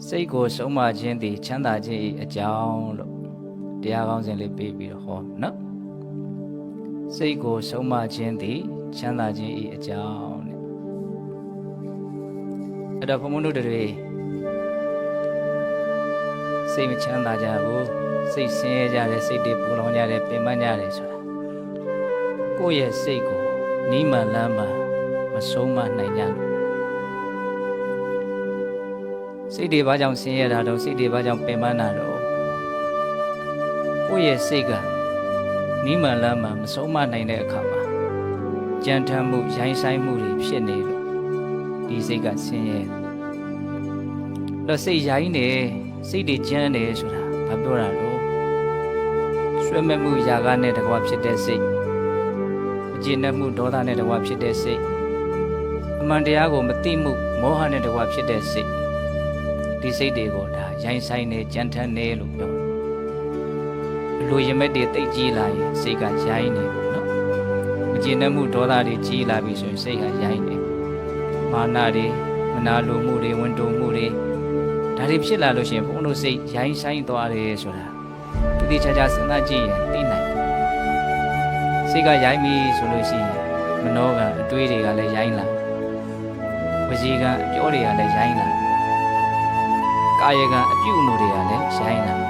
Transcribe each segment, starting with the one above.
စိတ်ကိုဆုံးမခြင်းသည်ချမ်းသာခြင်း၏အကြောင်းလို့တရားကောင်းစဉ်လေးပေးပြီးတော့ဟောနော်စိတ်ကိုဆုံးမခြင်းသည်ချမ်းသာခြင်း၏အကြောင်းတဲ့အဲ့တော့ဘုံဘုံတို့တွေစိတ်မချမ်းသာကြဘူးစိတ်ဆင်းရဲကြတယ်စိတ်တွေပူလောင်ကြတယ်ပင်ပန်းကြတယ်ဆိုတာကိုယ့်ရဲ့စိတ်ကိုနီးမှန်လမ်းမှမဆုံးမနိုင်ကြဘူးစိတ်တွေဘာကြောင့်ဆင်းရဲတာတော့စိတ်တွေဘာကြောင့်ပင်ပန်းတာတော့ကိုယ့်ရဲ့စိတ်ကနီးမှန်လမ်းမှမဆုံးမနိုင်တဲ့အခါမှာကြမ်းတမ်းမှုရိုင်းဆိုင်မှုတွေဖြစ်နေလို့ဒီစိတ်ကဆင်းရဲတော့စိတ်ရိုင်းနေစိတ်တွေကြမ်းနေဆိုတာဘာပြောတာတော့ဆွဲမဲ့မှုຢာကနဲ့တကွာဖြစ်တဲ့စိတ်မကျေနပ်မှုဒေါသနဲ့တကွာဖြစ်တဲ့စိတ်အမှန်တရားကိုမသိမှုမောဟနဲ့တကွာဖြစ်တဲ့စိတ်ဒီစိတ်တွေကိုဒါရိုင်းဆိုင်နေကြမ်းတမ်းနေလို့ပြောတယ်အလိုရမဲ့တွေတိတ်ကြီးလာရင်စိတ်ကရိုင်းနေပေါ့နော်မကျေနပ်မှုဒေါသတွေကြီးလာပြီဆိုရင်စိတ်ကရိုင်းနေမာနတွေမနာလိုမှုတွေဝန်တိုမှုတွေဒါတွေဖြစ်လာလို့ရှိရင်ဘုန်းတို့စိတ်ရိုင်းဆိုင်သွားတယ်ဆိုတာဒီချာချာစဉ်းစားကြည့်ရင်သိနိုင်စိတ်ကရိုင်းပြီဆိုလို့ရှိရင်မနှောကအတွေးတွေကလည်းရိုင်းလာဝစီကအပြောတွေကလည်းရိုင်းလာကာယကအပြုအမူတွေကလည်းရိုင်းလာဒါ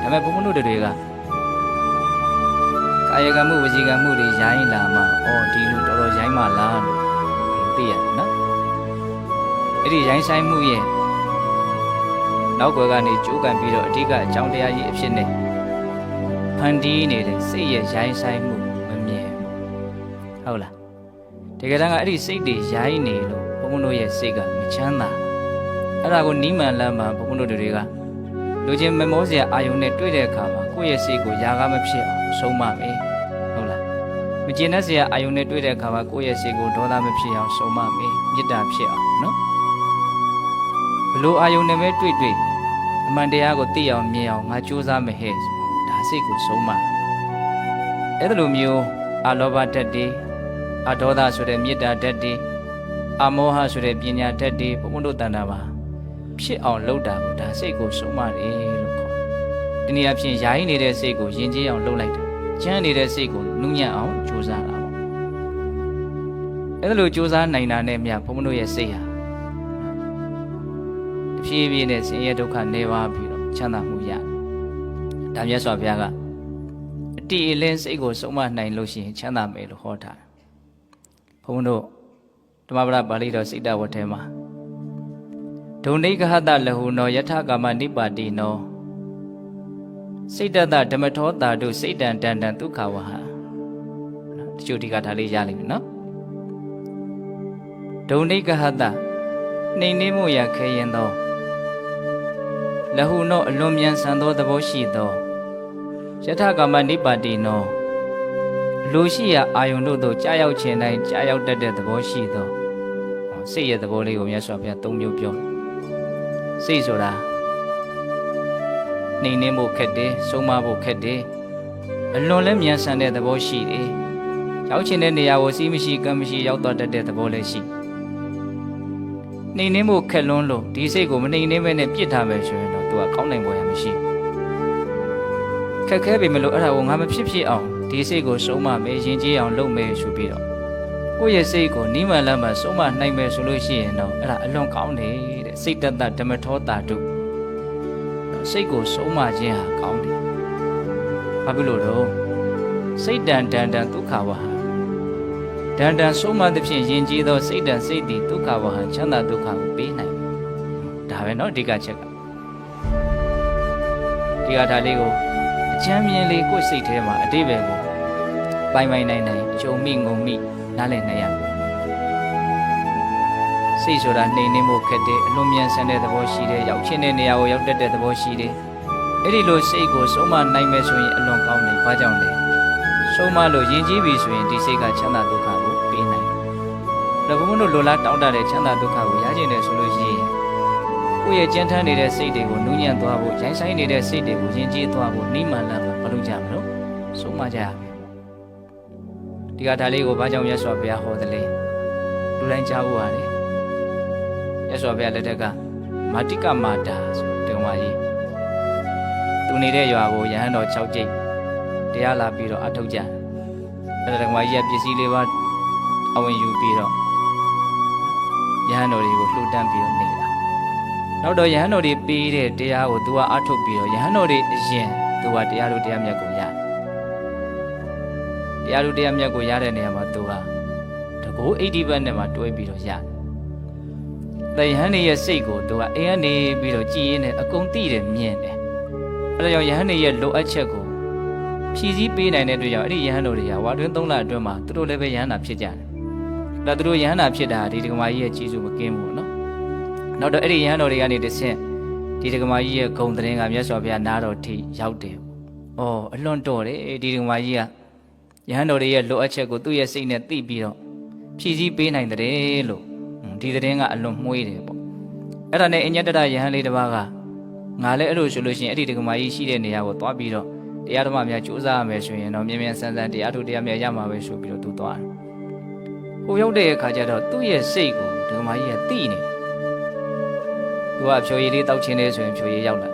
ပေမဲ့ဘုန်းဘုန်းတို့တွေကကာယကမှုဝစီကမှုတွေရိုင်းလာမှဒီလိုတော်တော်ရိုင်းမှလားလို့သိရနော်အဲ့ဒီရိုင်းဆိုင်မှုရဲ့နောက်ွယ်ကနေကြိုးကန်ပြီးတော့အဓိကအကြောင်းတရားကြီးအဖြစ်နဲ့ဖန်တီးနေတဲ့စိတ်ရဲ့ရိုင်းဆိုင်မှုမမြင်ဟုတ်လားတကယ်တမ်းကအဲ့ဒီစိတ်တွေရိုင်းနေလို့ဘုန်းဘုန်းတို့ရဲ့စိတ်ကမချမ်းသာအဲ့ဒါကိုနီးမှန်လမ်းမှာဘုန်းဘုန်းတို့တွေကလူချင်းမမောစရာအာယုံနဲ့တွေ့တဲ့အခါမှာကိုယ့်ရဲ့စိတ်ကိုຢာကမဖြစ်အောင်ဆုံးမမယ်ဟုတ်လားမကျေနပ်စရာအာယုံနဲ့တွေ့တဲ့အခါမှာကိုယ့်ရဲ့စိတ်ကိုဒေါသမဖြစ်အောင်ဆုံးမမယ်မေတ္တာဖြစ်အောင်နော်ဘလို့အာယုံနဲ့ပဲတွေ့အမှန်တရားကိုသိအောင်မြင်အောင်ငါကြိုးစားမယ်ဟဲ့ဒါစိတ်ကိုဆုံးမအဲ့ဒါလိုမျိုးအလောဘဓာတ်တွေအဒေါသဆိုတဲ့မေတ္တာဓာတ်တွေအမောဟဆိုတဲ့ပညာဓာတ်တွေဘုံဘုံတို့တန်တာပါဖြစ်အောင်လုပ်တာကိုဒါစိတ်ကိုဆုံးမတယ်လို့ခေါ်တယ်ဒီနေရာဖြင့်ယာယီနေတဲ့စိတ်ကိုယဉ်ကျေးအောင်လုပ်လိုက်တာကျမ်းနေတဲ့စိတ်ကိုနုညံ့အောင်ကြိုးစားတာပေါ့အဲ့ဒါလိုကြိုးစားနိုင်တာနဲ့မြတ်ဘုံဘုံတို့ရဲ့စိတ်ဟာတဖြည်းဖြည်းနဲ့ဆင်းရဲဒုက္ခနေပါပြီးတော့ချမ်းသာမှုရတယ်ဒါမြတ်စွာဘုရားကအတိအလင်းစိတ်ကိုဆုံးမနိုင်လို့ရှိရင်ချမ်းသာမယ်လို့ဟောထားတယ်ဘုံဘုံတို့ဓမ္မပဒပါဠိတော်စိတ်တဝတ်ထဲမှာဒုံနိကဟတလဟုနောယထကာမနိပါတိနောစိတ်တတဓမ္မထောတာတုစိတ်တံတန်တံဒုက္ခဝဟတချို့ဒီကဒါလေးရလိမ့်မယ်နော်ဒုံနိကဟတနှိမ်နှင်းမှုရခဲရင်သောလဟုနောအလွန်မြန်ဆန်သောသဘောရှိသောယထကာမနိပါတိနောလူရှိရာအာယုန်တို့သို့ကြာရောက်ခြင်းတိုင်းကြာရောက်တတ်တဲ့သဘောရှိသောစိတ်ရဲ့သဘောလေးကိုမြတ်စွာဘုရား၃မျိုးပြောစိတ်ဆိုတာနှိမ်နှင်းဖို့ခက်တယ်ဆုံးမဖို့ခက်တယ်အလွန်လည်းမြန်ဆန်တဲ့သဘောရှိတယ်ရောက်ချင်တဲ့နေရာကိုစီးမရှိကံမရှိရောက်သွားတတ်တဲ့သဘောလည်းရှိနှိမ်နှင်းဖို့ခက်လွန်းလို့ဒီစိတ်ကိုမနှိမ်နှင်းဘဲနဲ့ပြစ်ထားမယ်ဆိုရင်တော့သူကကောင်းနိုင်ပေါ်ရမရှိခက်ခဲပေမလို့အဲ့ဒါကိုငါမဖြစ်ဖြစ်အောင်ဒီစိတ်ကိုဆုံးမမယ်ယဉ်ကျေးအောင်လုပ်မယ်ဆိုပြီးတော့ကိုယ့်ရဲ့စိတ်ကိုနိမန်လမ်းမှာဆုံးမနိုင်မယ်ဆိုလို့ရှိရင်တော့အဲ့ဒါအလွန်ကောင်းတယ်တဲ့စိတ်တတဓမ္မထောတာတုစိတ်ကိုဆုံးမခြင်းဟာကောင်းတယ်ဘာဖြစ်လို့တော့စိတ်တန်တန်တန်ဒုက္ခဝဟတန်တန်ဆုံးမသဖြင့်ယဉ်ကျေးသောစိတ်တန်စိတ်တည်ဒုက္ခဝဟချမ်းသာဒုက္ခကိုပေးနိုင်တယ်ဒါပဲเนาะအဓိကချက်ကဒီကထာလေးကိုအချမ်းမြင်လေးကိုယ်စိတ်ထဲမှာအတိပ္ပယ်ကိုပိုင်နိုင်ကြုံမိငုံမိနားလည်နိုင်ရစိတ်ဆိုတာနှိမ်နှင်းဖို့ခက်တယ်အလွန်မြန်ဆန်တဲ့သဘောရှိတယ်ရောက်ချင်းတဲ့နေရာကိုရောက်တတ်တဲ့သဘောရှိတယ်အဲ့ဒီလိုစိတ်ကိုဆုံးမနိုင်မယ်ဆိုရင်အလွန်ကောင်းတယ်ဘာကြောင့်လဲဆုံးမလို့ယဉ်ကျေးပြီဆိုရင်ဒီစိတ်ကချမ်းသာဒုက္ခကိုပေးနိုင်တယ်ဘုံဘုံတို့လိုလားတောင်းတတဲ့ချမ်းသာဒုက္ခကိုရကျင်တယ်ဆိုလို့ရှိရင်ကိုယ့်ရဲ့ကြမ်းတမ်းနေတဲ့စိတ်တွေကိုနူးညံ့သွားဖို့ရိုင်းဆိုင်နေတဲ့စိတ်တွေကိုယဉ်ကျေးသွားဖို့နိမန်လာမှာမလုပ်ကြမလို့ဆုံးမကြရမယ်ဒီကဒါလေးကိုဘာကြောင့်မြတ်စွာဘုရားဟောတယ်လဲလူတိုင်းကြားဖို့ရတယ်မြတ်စွာဘုရားလက်ထက်ကမ မာတိကမာတာဆိုဒီမှာကြီးသူနေတဲ့ရွာကိုယဟန်တော်6ကျိတ်တရားလာပြီးတော့အထုတ်ကြအဲ့ဒါဒီမှာကြီးကပစ္စည်းလေးပါအဝင်ယူပြီးတော့ယဟန်တော်တွေကိုလှူဒန်းပြီးတော့နေတာနောက်တော့ယဟန်တော်တွေပေးတဲ့တရားကိုသူကအထုတ်ပြီးတော့ယဟန်တော်တွေအရင်သူကတရားတို့တရားမြတ်ကိုရတယ်တရားတို့တရားမြတ်ကိုရတဲ့နေရာမှာသူကတကူ80ဘတ်နဲ့မှတွဲပြီးတော့ရတယ်။ဒါယဟန်နေရဲ့စိတ်ကိုသူကအိမ်ကနေပြီးတော့ကြည်ရင်းနဲ့အကုန်သိတယ်မြင်တယ်။အဲဒါကြောင့်ယဟန်နေရဲ့လိုအပ်ချက်ကိုဖြည့်ဆည်းပေးနိုင်တဲ့အတွက်ကြောင့်အဲ့ဒီယဟန်တော်တွေကဝါတွင်း3လအတွင်းမှာသူတို့လည်းပဲယဟန်နာဖြစ်ကြတယ်။ဒါသူတို့ယဟန်နာဖြစ်တာဒီဒကမာကြီးရဲ့ကြီးစုမကင်းဘူးနော်။နောက်တော့အဲ့ဒီယဟန်တော်တွေကနေတဆင့်ဒီဒကမာကြီးရဲ့ဂုံတရင်ကမြတ်စွာဘုရားနားတော်ထိရောက်တယ်။အော်အလွန်တော်တယ်ဒီဒကမာကြီးကယဟန်တော်တွေရဲ့လိုအပ်ချက်ကိုသူ့ရဲ့စိတ်နဲ့သိပြီးတော့ဖြည့်ဆည်းပေးနိုင်တယ်လို့ဒီသတင်းကအလွန်မှုေးတယ်ပေါ့အဲ့ဒါနဲ့အညတ္တရယဟန်လေးတစ်ပါးကငါလည်းအဲ့လိုဆိုလို့ရှိရင်အဲ့ဒီဒကမာကြီးရှိတဲ့နေရာကိုသွားပြီးတော့တရားဓမ္မများကြိုးစားရမယ်ဆိုရင်တော့မြင်မြန်ဆန်းဆန်းတရားထုတ်တရားများရမှာပဲဆိုပြီးတော့သူသွားတယ်ဟိုရောက်တဲ့အခါကျတော့သူ့ရဲ့စိတ်ကိုဒကမာကြီးကသိနေသူကဖြိုရည်လေးတောက်ချင်းနေဆိုရင်ဖြိုရည်ရောက်လာ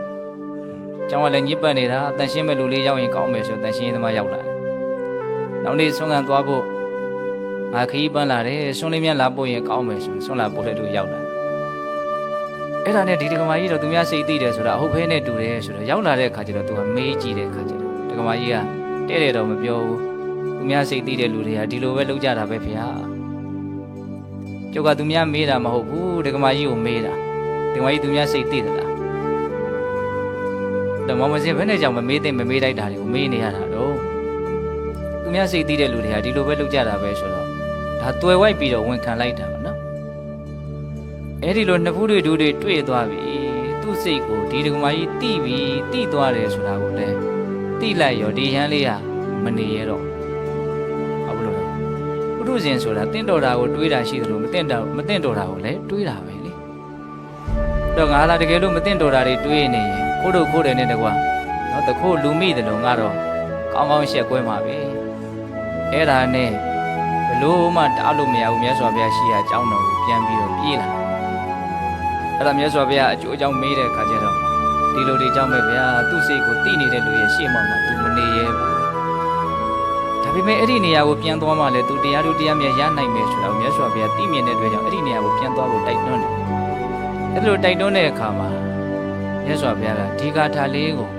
ကျောင်းကလည်းညစ်ပတ်နေတာတန်ရှင်းမဲ့လူလေးရောက်ရင်ကောင်းမယ်ဆိုတန်ရှင်းသမားရောက်လာတယ်နောက်နေ့ဆုံးခံသွားဖို့ငါခရီးပန်းလာတယ်ဆွန်းလေးများလာပို့ရင်ကောင်းမယ်ဆိုဆွန်းလာပို့တဲ့သူရောက်လာအဲ့ဒါနဲ့ဒီဒကမာကြီးတော့သူများစိတ်သိတယ်ဆိုတာအဟုတ်ဖဲနဲ့တူတယ်ဆိုတော့ရောက်လာတဲ့အခါကျတော့သူကမေးကြည့်တဲ့အခါကျတော့ဒကမာကြီးကတဲ့တယ်တော့မပြောဘူးသူများစိတ်သိတဲ့လူတွေကဒီလိုပဲလုပ်ကြတာပဲဖေဟာကျုပ်ကသူများမေးတာမဟုတ်ဘူးဒကမာကြီးကိုမေးတာဒကမာကြီးသူများစိတ်သိသလားတော့မမစင်ဘယ်နဲ့ကြောင့်မမေးသိမမေးလိုက်တာတွေကိုမေးနေရတာတော့သူများစိတ်သိတဲ့လူတွေကဒီလိုပဲလုပ်ကြတာပဲဆိုတော့ဒါတွယ်ဝိုက်ပြီးတော့ဝန်ခံလိုက်တာပါနော်အဲ့ဒီလိုနှစ်ဖူးတွေဒူးတွေတွေ့သွားပြီသူ့စိတ်ကိုဒီဒကမာကြီးတိပြီးတိသွားတယ်ဆိုတာကိုလည်းတိလိုက်ရောဒီရန်လေးကမနေရတော့ဟုတ်လို့ပုထုဇဉ်ဆိုတာတင့်တော်တာကိုတွေးတာရှိသလိုမတင့်တော်တာကိုလည်းတွေးတာပဲလေတော့ငါလာတကယ်လို့မတင့်တော်တာတွေတွေးနေရင်ခိုးတို့ခိုးတယ်နဲ့တကွာနော်တခိုးလူမိတယ်လို့ငါတော့ကောင်းကောင်းရှက်ကွဲမှာပဲအဲ့ဒါနဲ့ဘလို့မှတားလို့မရဘူးမြတ်စွာဘုရားရှိရာအကြောင်းတော်ကိုပြန်ပြီးတော့ပြေးလာအဲ့ဒါမြတ်စွာဘုရားအကျိုးအကြောင်းမေးတဲ့အခါကျတော့ဒီလိုဒီကြောင့်ပဲဗျာသူ့စိတ်ကိုတိနေတဲ့လူရဲ့ရှေ့မှာသူမနေရဲဘူးဒါပေမဲ့အဲ့ဒီနေရာကိုပြန်သွားမှလည်းသူတရားတို့တရားမြတ်ရနိုင်မယ်ဆိုတာကိုမြတ်စွာဘုရားသိမြင်တဲ့အတွက်ကြောင့်အဲ့ဒီနေရာကိုပြန်သွားဖို့တိုက်တွန်းတယ်အဲ့လိုတိုက်တွန်းတဲ့အခါမှာမြတ်စွာဘုရားကဒီဂါထာလေးကို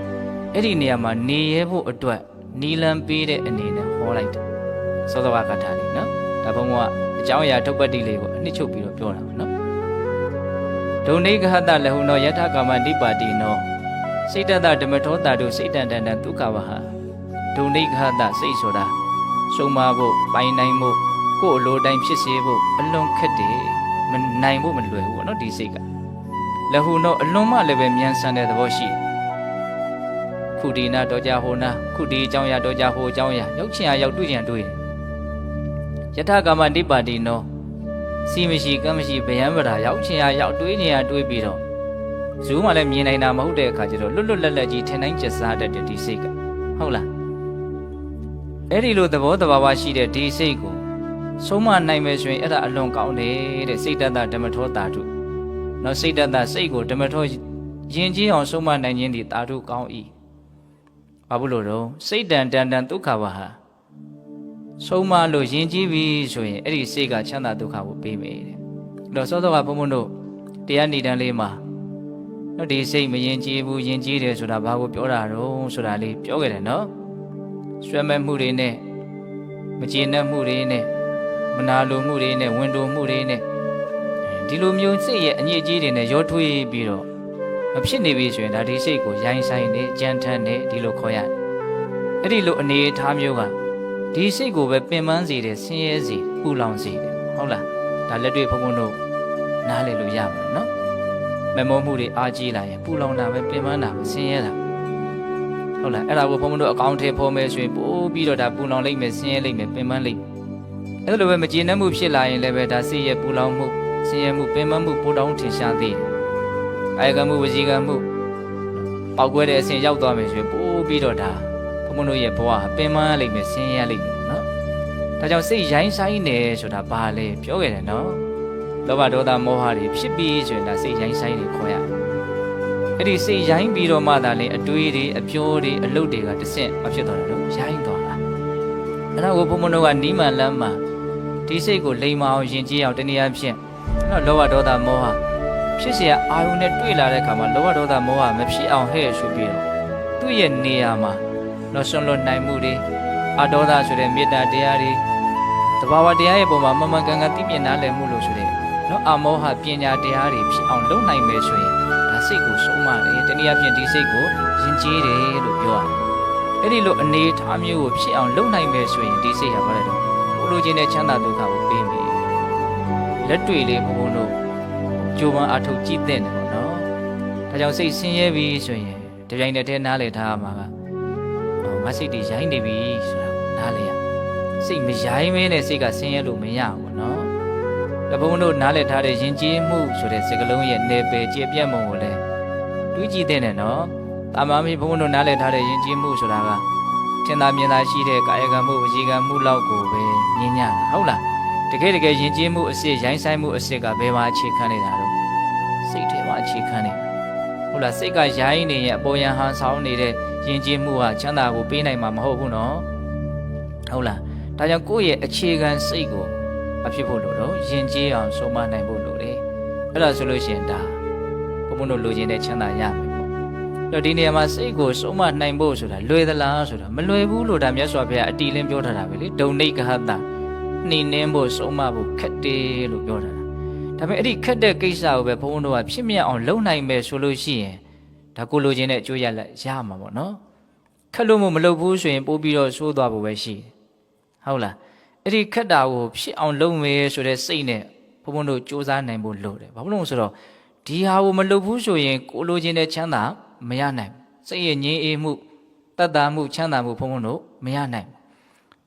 အဲ့ဒီနေရာမှာနေရဲဖို့အတွက်နီလံပေးတဲ့အနေနဲ့ဟောလိုက်တယ်သောတဝါဂါထာလေးနော်ဒါဘုံကအကြောင်းအရာထုတ်ပတ်တိလေးကိုအနှစ်ချုပ်ပြီးတော့ပြောတာပါနော်ဒုံနေကဟတလဟုနောယထကာမနိပါတိနောစိတ်တတဓမ္မထောတာတို့စိတ်တန်တန်ဒုက္ခဝဟဒုံနေကဟတစိတ်ဆိုတာစုံမဖို့ပိုင်နိုင်ဖို့ကိုယ်အလိုတိုင်းဖြစ်စေဖို့အလွန်ခက်တယ်မနိုင်ဖို့မလွယ်ဘူးပေါ့နော်ဒီစိတ်ကလဟုနောအလွန်မှလည်းပဲမြန်ဆန်တဲ့သဘောရှိခုဒီနာတော့ကြဟိုနာခုဒီအကြောင်းရတော့ကြဟိုအကြောင်းရရောက်ချင်ရရောက်တွေ့ချင်တွေ့ယထကာမနိပါတိနောစီမရှိကမ်းမရှိဗျံပရာရောက်ချင်ရရောက်တွေးချင်ရတွေးပြီးတော့ဇူးမှလည်းမြင်နိုင်တာမဟုတ်တဲ့အခါကျတော့လွတ်လွတ်လပ်လပ်ကြီးထင်တိုင်းကျစားတတ်တဲ့ဒီစိတ်ကဟုတ်လားအဲ့ဒီလိုသဘောတဘာဝရှိတဲ့ဒီစိတ်ကိုဆုံးမနိုင်မယ်ဆိုရင်အဲ့ဒါအလွန်ကောင်းတယ်တဲ့စိတ်တတဓမ္မထောတာတုနော်စိတ်တတစိတ်ကိုဓမ္မထောယဉ်ကျေးအောင်ဆုံးမနိုင်ခြင်းဒီတာတုကောင်း၏ဘာဘူးလို့တော့စိတ်တန်တန်ဒုက္ခဝဟဆုံးမလို့ယဉ်ကျေးပြီဆိုရင်အဲ့ဒီစိတ်ကချမ်းသာဒုက္ခကိုပေးမယ်တဲ့တော့စောစောကဘုံဘုံတို့တရားနေတန်းလေးမှာနော်ဒီစိတ်မယဉ်ကျေးဘူးယဉ်ကျေးတယ်ဆိုတာဘာကိုပြောတာတော့ဆိုတာလေးပြောခဲ့တယ်နော်ဆွဲမဲ့မှုတွေနဲ့မကျေနပ်မှုတွေနဲ့မနာလိုမှုတွေနဲ့ဝန်တိုမှုတွေနဲ့ဒီလိုမျိုးစိတ်ရဲ့အညစ်အကြေးတွေနဲ့ရောထွေးပြီးတော့မဖြစ်နေပြီဆိုရင်ဒါဒီစိတ်ကိုရိုင်းဆိုင်နေကြမ်းထမ်းနေဒီလိုခေါ်ရတယ်အဲ့ဒီလိုအနေအထားမျိုးကဒီစိတ်ကိုပဲပင်ပန်းစေတယ်ဆင်းရဲစေပူလောင်စေတယ်ဟုတ်လားဒါလက်တွေ့ဘုံဘုံတို့နားလည်လို့ရမှာနော်မမောမှုတွေအားကြီးလာရင်ပူလောင်တာပဲပင်ပန်းတာပဲဆင်းရဲတာဟုတ်လားအဲ့ဒါကိုဘုံဘုံတို့အကောင့်ထဲဖော်မယ်ဆိုရင်ပို့ပြီးတော့ဒါပူလောင်လိမ့်မယ်ဆင်းရဲလိမ့်မယ်ပင်ပန်းလိမ့်မယ်အဲ့လိုပဲမကျေနပ်မှုဖြစ်လာရင်လည်းပဲဒါစိတ်ရဲ့ပူလောင်မှုဆင်းရဲမှုပင်ပန်းမှုပိုတောင်းထင်ရှားသေးတယ်ကာယကံမှုဝစီကံမှုပေါက်ကွဲတဲ့အဆင့်ရောက်သွားမယ်ဆိုရင်ပို့ပြီးတော့ဒါဘုံဘုံတို့ရဲ့ဘဝပင်ပန်းလိမ့်မယ်ဆင်းရဲလိမ့်မယ်နော်ဒါကြောင့်စိတ်ရိုင်းဆိုင်နေဆိုတာဘာလဲပြောခဲ့တယ်နော် လောဘဒေါသမောဟတွေဖြစ်ပြီးဆိုရင်ဒါစိတ်ရိုင်းဆိုင်တွေခေါ်ရအဲ့ဒီစိတ်ရိုင်းပြီးတော့မှသာလေအတွေးတွေအပြောတွေအလုပ်တွေကတစ်ဆင့်မဖြစ်တော့တယ်လို့ရိုင်းသွားတာအဲ့ဒါကိုဘုံဘုံတို့ကနီးမှန်လမ်းမှာဒီစိတ်ကိုလိမ်မအောင်ယဉ်ကျေးအောင်တနည်းအားဖြင့်လောဘဒေါသမောဟဖြစ်เสียအာယုန်နဲ့တွေ့လာတဲ့အခါမှာလောဘဒေါသမောဟမဖြစ်အောင်ဟဲ့ဆိုပြီးတော့သူ့ရဲ့နေရာမှာဆွန့်လွတ်နိုင်မှုတွေအဒေါသဆိုတဲ့မေတ္တာတရားတွေတဘာဝတရားရဲ့ပုံမှာမမှန်ကန်ကန်သိမြင်နားလည်မှုလို့ဆိုတဲ့အမောဟပညာတရားတွေဖြစ်အောင်လုပ်နိုင်မယ်ဆိုရင်ဒါစိတ်ကိုဆုံးမတယ်တနည်းအားဖြင့်ဒီစိတ်ကိုယဉ်ကျေးတယ်လို့ပြောရတယ်အဲ့ဒီလိုအနေထားမျိုးကိုဖြစ်အောင်လုပ်နိုင်မယ်ဆိုရင်ဒီစိတ်ဟာဘာလဲတော့ကိုလိုချင်တဲ့ချမ်းသာဒုက္ခကိုပေးမယ်လက်တွေ့လေးဘုံဘုံတို့ကြိုးပမ်းအထောက်ကြည့်တဲ့တယ်ပေါ့နော်ဒါကြောင့်စိတ်ဆင်းရဲပြီဆိုရင်ဒီတိုင်းနဲ့တည်းနားလည်ထားမှာကငါစိတ်တွေရိုင်းနေပြီဆိုတာနားလည်ရစိတ်မရိုင်းမင်းနဲ့စိတ်ကဆင်းရဲလို့မရဘူးနော်တဘုံတို့နားလည်ထားတဲ့ယဉ်ကျေးမှုဆိုတဲ့စကားလုံးရဲ့နယ်ပယ်ကျေပြတ်မှုကိုလည်းတွေးကြည့်တဲ့နဲ့နော်တာမန်ဘုံတို့နားလည်ထားတဲ့ယဉ်ကျေးမှုဆိုတာကထင်သာမြင်သာရှိတဲ့ကာယကံမှုဝစီကံမှုလောက်ကိုပဲမြင်ကြတာဟုတ်လားတကယ်ယဉ်ကျေးမှုအစစ်ရိုင်းဆိုင်မှုအစစ်ကဘယ်မှာအခြေခံနေတာတော့စိတ်ထဲမှာအခြေခံနေတာဟုတ်လားစိတ်ကရိုင်းနေရဲ့အပေါ်ယံဟန်ဆောင်နေတဲ့ယဉ်ကျေးမှုဟာချမ်းသာကိုပေးနိုင်မှာမဟုတ်ဘူးနော်ဟုတ်လားဒါကြောင့်ကိုယ့်ရဲ့အခြေခံစိတ်ကိုမဖြစ်ဖို့လို့တော့ယဉ်ကျေးအောင်ဆုံးမနိုင်ဖို့လိုတယ်အဲ့ဒါဆိုလို့ရှိရင်ဒါဘုံဘုံတို့လိုချင်တဲ့ချမ်းသာရမယ်ပေါ့တော့ဒီနေရာမှာစိတ်ကိုဆုံးမနိုင်ဖို့ဆိုတာလွယ်သလားဆိုတာမလွယ်ဘူးလို့ဒါမြတ်စွာဘုရားအတီးလင်းပြောထားတာပဲလေဒုံနိကဟတနှိမ့်နှင်းဖို့ဆုံးမဖို့ခက်တယ်လို့ပြောထားတာဒါပေမဲ့အဲ့ဒီခက်တဲ့ကိစ္စကိုပဲဘုံဘုံတို့ကဖြစ်မြတ်အောင်လုပ်နိုင်မယ်ဆိုလို့ရှိရင်ဒါကိုလိုချင်တဲ့အကျိုးရလဒ်ရမှာပေါ့နော်ခက်လို့မလုပ်ဘူးဆိုရင်ပို့ပြီးတော့ဆိုးသွားဖို့ပဲရှိတယ်ဟုတ်လားအဲ့ဒီခက်တာကိုဖြစ်အောင်လုပ်မယ်ဆိုတဲ့စိတ်နဲ့ဘုံဘုံတို့စူးစမ်းနိုင်ဖို့လိုတယ်ဘာလို့လဲဆိုတော့ဒီဟာကိုမလုပ်ဘူးဆိုရင်ကိုလိုချင်တဲ့ချမ်းသာမရနိုင်စိတ်ရဲ့ငြိမ်းအေးမှုတတ်တာမှုချမ်းသာမှုဘုံဘုံတို့မရနိုင်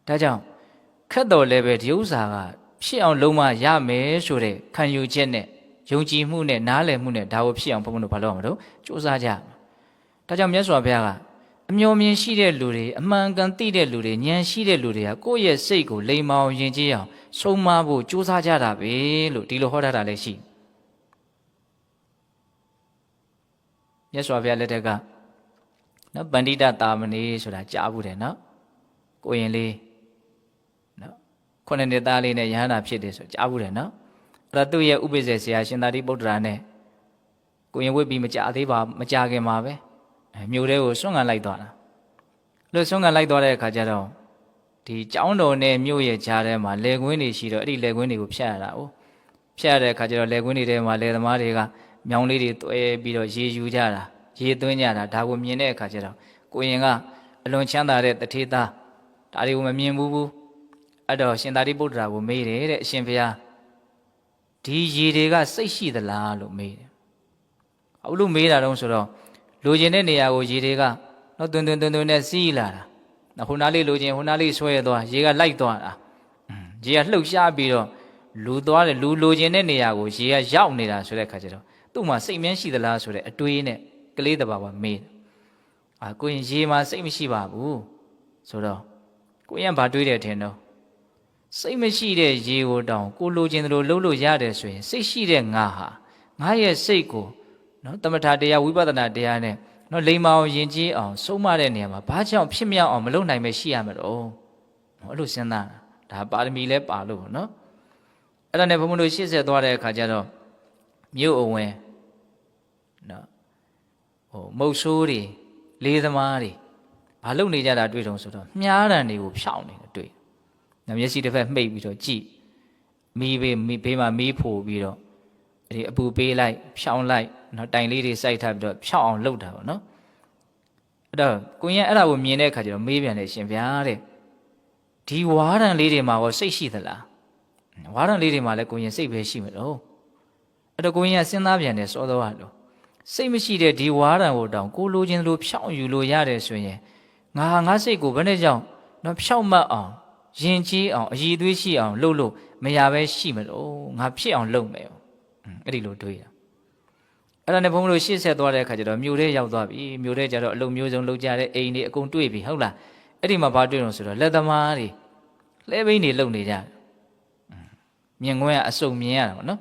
ဒါကြောင့်ခက်တော်လည်းပဲဒီဥစ္စာကဖြစ်အောင်လုပ်မှရမယ်ဆိုတဲ့ခံယူချက်နဲ့ယုံကြည်မှုနဲ့နားလည်မှုနဲ့ဒါကိုဖြစ်အောင်ဘုံဘုံတို့ဘာလုပ်ရမလို့စူးစမ်းကြဒါကြောင့်မြတ်စွာဘုရားကအမျှော်မြင်ရှိတဲ့လူတွေအမှန်ကန်သိတဲ့လူတွေဉာဏ်ရှိတဲ့လူတွေကကိုယ့်ရဲ့စိတ်ကိုလိမ်မအောင်ယဉ်ကျေးအောင်ဆုံးမဖို့ကြိုးစားကြတာပဲလို့ဒီလိုဟောထားတာလည်းရှိမြတ်စွာဘုရားလက်ထက်ကနော်ပန္တိတတာမဏေဆိုတာကြားဘူးတယ်နော်ကိုရင်လေးနော်ခုနှစ်နှစ်သားလေးနဲ့ယဟန္တာဖြစ်တယ်ဆိုကြားဘူးတယ်နော်အဲ့ဒါသူ့ရဲ့ဥပိ္ပဇေဆရာရှင်သာရိပုတ္တရာနဲ့ကိုရင်ဝိပ္ပိမကြသေးပါမကြခင်မှာပဲမြို့ထဲကိုဆွန့်ငံလိုက်သွားတာလို့ဆွန့်ငံလိုက်သွားတဲ့အခါကျတော့ဒီကျောင်းတော်နဲ့မြို့ရဲ့ကြားထဲမှာလယ်ကွင်းတွေရှိတော့အဲ့ဒီလယ်ကွင်းတွေကိုဖျက်ရတာ哦ဖျက်ရတဲ့အခါကျတော့လယ်ကွင်းတွေထဲမှာလယ်သမားတွေကမြောင်လေးတွေတွဲပြီးတော့ရေယူကြတာရေသွင်းကြတာဒါကိုမြင်တဲ့အခါကျတော့ကိုရင်ကအလွန်ချမ်းသာတဲ့တထေသားဒါတွေကိုမမြင်ဘူးအဲ့တော့ရှင်သာရိပုတ္တရာကိုမေးတယ်တဲ့အရှင်ဘုရားဒီရေတွေကစိတ်ရှိသလားလို့မေးတယ်ဟုတ်လို့မေးတာတော့ဆိုတော့လိုချင်တဲ့နေရာကိုရေတွေကနော်တွင်နဲ့စီးလာတာနော်ဟိုနားလေးလိုချင်ဟိုနားလေးဆွဲသွားရေကလိုက်သွားတာရေကလှုပ်ရှားပြီးတော့လူသွားတယ်လူလိုချင်တဲ့နေရာကိုရေကရောက်နေတာဆိုတဲ့ခါကျတော့သူ့မှာစိတ်မြန်းရှိသလားဆိုတဲ့အတွေးနဲ့ကလေးတဘာဝမေးကိုရင်ရေမှာစိတ်မရှိပါဘူးဆိုတော့ကိုရင်ဘာတွေးတယ်ထင်တော့စိတ်မရှိတဲ့ရေကိုတောင်ကိုလိုချင်တယ်လို့လှုပ်လို့ရတယ်ဆိုရင်စိတ်ရှိတဲ့ငါဟာငါရဲ့စိတ်ကိုနော်တမထတရားဝိပဿနာတရားနဲ့နော်လိမ္မာအောင်ယဉ်ကျေးအောင်ဆုံးမတဲ့နေရာမှာဘာကြောင့်ဖြစ်မြောက်အောင်မလုပ်နိုင်မရှိရမှာတော့အဲ့လိုစဉ်းစားဒါပါရမီလဲပါလို့ပေါ့နော်အဲ့ဒါနဲ့ဘုံဘုံတို့ရှေ့ဆက်သွားတဲ့အခါကျတော့မြို့အဝင်နော်မုတ်ဆိုးတွေလေးသမားတွေဘာလုပ်နေကြတာတွေ့တုံးဆိုတော့မြားတံတွေကိုဖြောင်းနေတယ်တွေ့နော်မျက်စိတစ်ဖက်မှိတ်ပြီးတော့ကြည့်မီးဘေးမှာမီးဖို့ပြီးတော့ဒီအပူပေးလိုက်ဖြောင်းလိုက်နော်တိုင်လေးတွေစိုက်ထားပြီးတော့ဖြောင်းအောင်လုပ်တာပေါ့နော်အဲ့တော့ကိုရင်အဲ့ဒါကိုမြင်တဲ့အခါကျတော့မေးပြန်တယ်ရှင်ဗျာတဲ့ဒီဝါဒံလေးတွေမှာရောစိတ်ရှိသလားဝါဒံလေးတွေမှာလည်းကိုရင်စိတ်ပဲရှိမှာတော့အဲ့တော့ကိုရင်ကစဉ်းစားပြန်တယ်စောစောကတော့စိတ်မရှိတဲ့ဒီဝါဒံကိုတောင်ကိုလိုချင်လို့ဖြောင်းယူလို့ရတယ်ဆိုရင်ငါစိတ်ကိုဘယ်နဲ့ကြောင့်နော်ဖြောင်းမတ်အောင်ယဉ်ကျေးအောင်အည်သွေးရှိအောင်လုပ်လို့မရပဲရှိမှာတော့ငါဖြစ်အောင်လုပ်မယ်အဲ့ဒီလိုတွေးတာအဲ့ဒါနဲ့ဘုံဘုံတို့ရှေ့ဆက်သွားတဲ့အခါကျတော့မြို့ထဲရောက်သွားပြီမြို့ထဲကျတော့အလုံးမျိုးစုံလုပ်ကြတဲ့အိမ်တွေအကုန်တွေ့ပြီဟုတ်လားအဲ့ဒီမှာဘာတွေ့လို့ဆိုတော့လက်သမားတွေလှဲဘိန်းတွေလုပ်နေကြတယ်မြင်ကွင်းကအစုံမြင်ရတာပေါ့နော်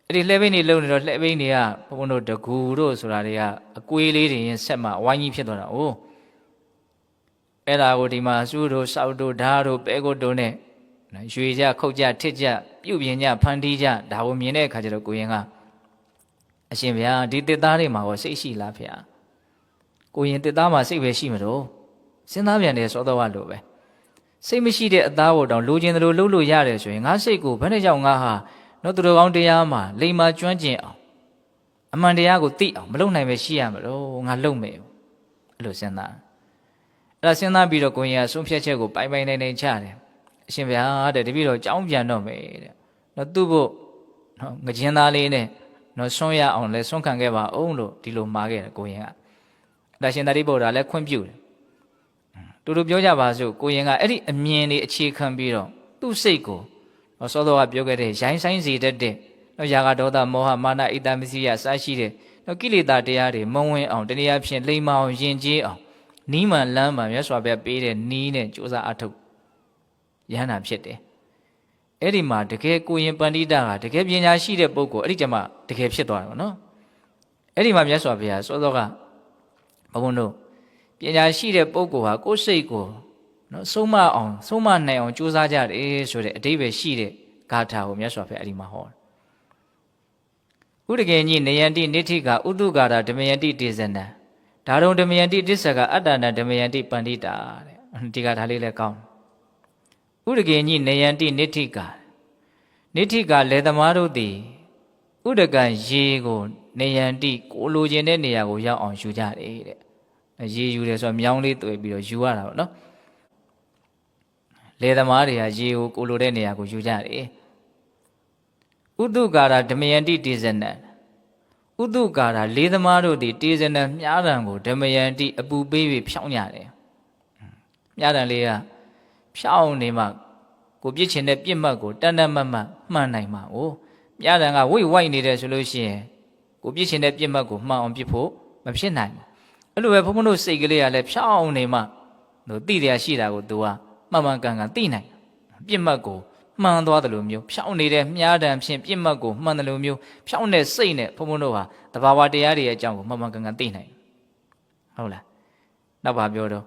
အဲ့ဒီလှဲပိန်းတွေလုံနေတော့လှဲပိန်းတွေကဘုန်းဘုန်းတို့တကူတို့ဆိုတာတွေကအကွေးလေးတွေရင်ဆက်မှဝိုင်းကြီးဖြစ်သွားတာ။အိုးအဲ့ဒါကိုဒီမှာစူးတို့စောက်တို့ဓာတ်တို့ပဲကုတ်တို့နဲ့ရွှေကြခုတ်ကြထစ်ကြပြုတ်ပြင်းကြဖန်တီးကြဒါကိုမြင်တဲ့အခါကျတော့ကိုရင်ကအရှင်ဗျာဒီတစ်သားတွေမှာရောစိတ်ရှိလားဖေ။ကိုရင်တစ်သားမှာစိတ်ပဲရှိမလို့စဉ်းစားပြန်တယ်စောတော့လို့ပဲစိတ်မရှိတဲ့အသားကိုတောင်လိုချင်တယ်လို့လှုပ်လို့ရတယ်ဆိုရင်ငါစိတ်ကိုဘယ်နဲ့ကြောင့်ငါဟာနော်သူတော်ကောင်းတရားမှာလိမ္မာကျွမ်းကျင်အောင်အမှန်တရားကိုသိအောင်မလုပ်နိုင်ပဲရှိရမလို့ငါလုပ်မယ်အဲ့လိုစဉ်းစားအဲ့ဒါစဉ်းစားပြီးတော့ကိုရင်ကဆုံးဖြတ်ချက်ကိုပိုင်ပိုင်နိုင်နိုင်ချတယ်အရှင်ဗျာတဲ့တပည့်တော်ကြောင်းပြန်တော့မယ်တဲ့နော်သူ့ဖို့နော်ငကြင်းသားလေးနဲ့နော်ဆွန့်ရအောင်လဲဆွန့်ခံခဲ့ပါအောင်လို့ဒီလိုမှာခဲ့တယ်ကိုရင်ကအဲ့ဒါရှင်သာရိပုတ္တရာလည်းခွင့်ပြုတယ်တူတူပြောကြပါစို့ကိုရင်ကအဲ့ဒီအမြင်တွေအခြေခံပြီးတော့သူ့စိတ်ကိုစောစောကပြောခဲ့တဲ့ရိုင်းဆိုင်စေတတ်တဲ့နော်ယာဂဒေါသမောဟမာနဣတမစီယစရှိတဲ့နော်ကိလေသာတရားတွေမဝင်အောင်တနည်းအားဖြင့်လိမ္မာအောင်ယဉ်ကျေးအောင်နီးမှန်လမ်းမှန်မြတ်စွာဘုရားပေးတဲ့နီးနဲ့ကြိုးစားအထုတ်ရဟန္တာဖြစ်တယ်အဲ့ဒီမှာတကယ်ကိုရင်ပန္တိတာကတကယ်ပညာရှိတဲ့ပုဂ္ဂိုလ်အဲ့ဒီကျမှတကယ်ဖြစ်သွားတယ်ပေါ့နော်အဲ့ဒီမှာမြတ်စွာဘုရားစောစောကဘုန်းတို့ပညာရှိတဲ့ပုဂ္ဂိုလ်ဟာကိုယ်စိတ်ကိုနော်ဆုံးမအောင်ဆုံးမနိုင်အောင်ကြိုးစားကြတယ်ဆိုတဲ့အဓိပ္ပာယ်ရှိတဲ့ဂါထာကိုမြတ်စွာဘုရားအဲ့ဒီမှာဟောတယ်ဥဒကေညိနယန္တိနိဋ္ဌိကဥတုကာရဓမယန္တိတေဇနံဒါရုံဓမယန္တိတစ္ဆကအတ္တနာဓမယန္တိပန္တိတာတဲ့ဒီကဒါလေးလည်းကောင်းဥဒကေညိနယန္တိနိဋ္ဌိကနိဋ္ဌိကလေသမားတို့သည်ဥဒကံရေကိုနယန္တိကိုလိုချင်တဲ့နေရာကိုရောက်အောင်ယူကြတယ်တဲ့ရေယူတယ်ဆိုတော့မြောင်းလေးတွေ့ပြီးတော့ယူရတာပေါ့နော်လေသမားတွေကရေကိုကိုလိုတဲ့နေရာကိုယူကြတယ်ဥတုကာရဓမယန္တိတေဇနံဥတုကာရလေသမားတို့သည်တေဇနံမြားတံကိုဓမယန္တိအပူပေးပြီးဖြောင်းကြတယ်မြားတံလေးကဖြောင်းနေမှကိုပြစ်ချင်တဲ့ပြစ်မှတ်ကိုတန်တန်မတ်မတ်မှန်နိုင်မှာ哦မြားတံကဝိတ်ဝိုက်နေတယ်ဆိုလို့ရှိရင်ကိုပြစ်ချင်တဲ့ပြစ်မှတ်ကိုမှန်အောင်ပြစ်ဖို့မဖြစ်နိုင်ဘူးအဲ့လိုပဲဘုန်းဘုန်းတို့စိတ်ကလေးကလည်းဖြောင်းနေမှသူသိတယ်ရှိတာကို तू ကမှန်မှန်ကန်ကန်သိနိုင်ပြစ်မှတ်ကိုမှန်သွားတယ်လို့မျိုးဖြောင်းနေတဲ့မြားတံဖြင့်ပြစ်မှတ်ကိုမှန်တယ်လို့မျိုးဖြောင်းတဲ့စိတ်နဲ့ဘုန်းဘုန်းတို့ဟာတဘာဝတရားတွေရဲ့အကြောင်းကိုမှန်မှန်ကန်ကန်သိနိုင်ဟုတ်လားနောက်ပါပြောတော့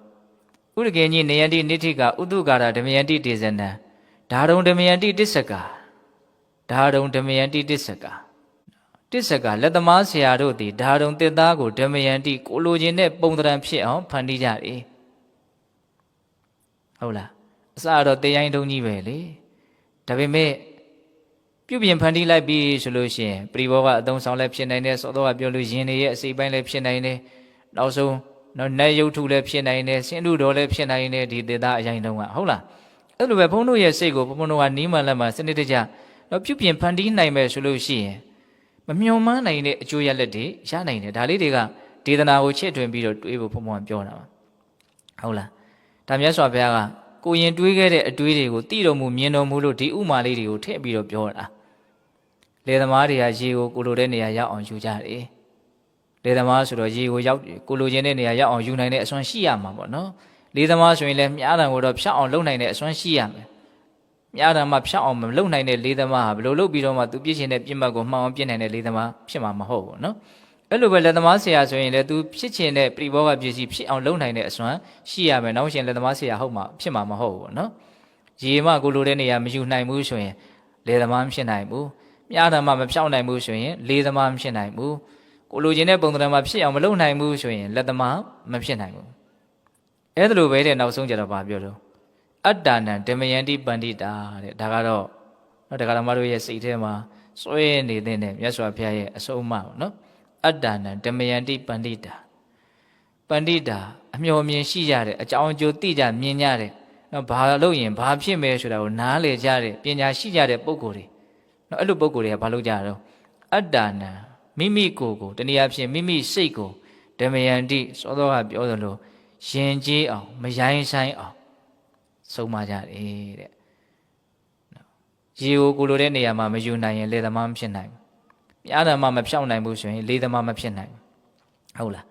ဥဒကေညိနယန္တိနိဋ္ဌိကဥတုကာရဓမယန္တိတေဇနံဒါရုံဓမယန္တိတစ္ဆကဒါရုံဓမယန္တိတစ္ဆကတစ္ဆကလက်သမားဆရာတို့သည်ဒါရုံတစ်သားကိုဓမယန္တိကိုလိုချင်တဲ့ပုံသဏ္ဍာန်ဖြစ်အောင်ဖန်တီးကြတယ်ဟုတ်လားအစတော့တရားရင်တုံးကြီးပဲလေဒါပေမဲ့ပြုပြင်ဖန်တီးလိုက်ပြီဆိုလို့ရှိရင်ပရိဘောကအသုံးဆောင်လည်းဖြစ်နိုင်တယ်စောတော့ကပြောလို့ရင်တွေရဲ့အစိပ်ပိုင်းလည်းဖြစ်နိုင်တယ်နောက်ဆုံးနော်နတ်ရုပ်ထုလည်းဖြစ်နိုင်တယ်စင်တုတော်လည်းဖြစ်နိုင်တယ်ဒီတစ်သားအရင်တုံးကဟုတ်လားအဲ့လိုပဲဘုန်းတို့ရဲ့စိတ်ကိုဘုန်းတို့ကနီးမှလက်မှစနစ်တကျတော့ပြုပြင်ဖန်တီးနိုင်မယ်ဆိုလို့ရှိရင်မမျှော်မှန်းနိုင်တဲ့အကျိုးရလဒ်တွေရနိုင်တယ်ဒါလေးတွေကဒေသနာကိုချဲ့ထွင်ပြီးတော့တွေးဖို့ဘုန်းဘုန်းကပြောတာပါဟုတ်လားဒါမြတ်စွာဘုရားကကိုရင်တွေးခဲ့တဲ့အတွေးတွေကိုသိတော်မူမြင်တော်မူလို့ဒီဥမာလေးတွေကိုထည့်ပြီးတော့ပြောတာလေသမားတွေကရေကိုကိုလိုတဲ့နေရာရောက်အောင်ယူကြတယ်လေသမားဆိုတော့ရေကိုရောက်ကိုလိုချင်တဲ့နေရာရောက်အောင်ယူနိုင်တဲ့အစွမ်းရှိရမှာပေါ့နော်လေသမားဆိုရင်လည်းမြားတံကိုတော့ဖြောက်အောင်လုပ်နိုင်တဲ့အစွမ်းရှိရမယ်မြားတံမှာဖြောက်အောင်မလုပ်နိုင်တဲ့လေသမားဟာဘယ်လိုလုပ်ပြီးတော့မှသူပြစ်ချင်တဲ့ပြစ်မှတ်ကိုမှန်အောင်ပြစ်နိုင်တဲ့လေသမားဖြစ်မှာမဟုတ်ဘူးနော်အဲ့လိုပဲလက်သမားဆရာဆိုရင်လည်းသူဖြစ်ချင်တဲ့ပရိဘောဂပစ္စည်းဖြစ်အောင်လုပ်နိုင်တဲ့အစွမ်းရှိရမယ်နောက်ရှင်လက်သမားဆရာဟုတ်မှာဖြစ်မှာမဟုတ်ဘူးနော်ရေမှကိုလိုတဲ့နေရာမယူနိုင်ဘူးဆိုရင်လေသမားမဖြစ်နိုင်ဘူးမြားတံမှာမဖြောက်နိုင်ဘူးဆိုရင်လေသမားမဖြစ်နိုင်ဘူးကိုလိုချင်တဲ့ပုံသဏ္ဍာန်မှာဖြစ်အောင်မလုပ်နိုင်ဘူးဆိုရင်လက်သမားမဖြစ်နိုင်ဘူးအဲ့ဒါလိုပဲတဲ့နောက်ဆုံးကြတော့ဗာပြောလို့အတ္တနံဓမယန္တိပန္တိတာတဲ့ဒါကတော့နော်တရားဓမ္မတို့ရဲ့စိတ်ထဲမှာစွဲနေတဲ့မြတ်စွာဘုရားရဲ့အဆုံးအမပေါ့နော်အတ္တနံဓမယန္တိပန္တိတာပန္တိတာအမျှော်မြင်ရှိကြတဲ့အကြောင်းအကျိုးသိကြမြင်ကြတဲ့နော်ဘာလို့ရင်ဘာဖြစ်မယ်ဆိုတာကိုနားလေကြတဲ့ပညာရှိကြတဲ့ပုဂ္ဂိုလ်တွေနော်အဲ့လိုပုဂ္ဂိုလ်တွေကဘာလို့ကြတော့အတ္တနံမိမိကိုယ်ကိုတနည်းအားဖြင့်မိမိစိတ်ကိုဓမယန္တိစောစောကပြောသလိုယဉ်ကျေးအောင်မရိုင်းဆိုင်အောင်ဆုံးမကြတယ်တဲ့ရေကိုလိုတဲ့နေရာမှာမယူနိုင်ရင်လေသမားမဖြစ်နိုင်ဘူးမြားတံမှာမဖြောင်းနိုင်ဘူးဆိုရင်လေသမားမဖြစ်နိုင်ဘူးဟုတ်လာ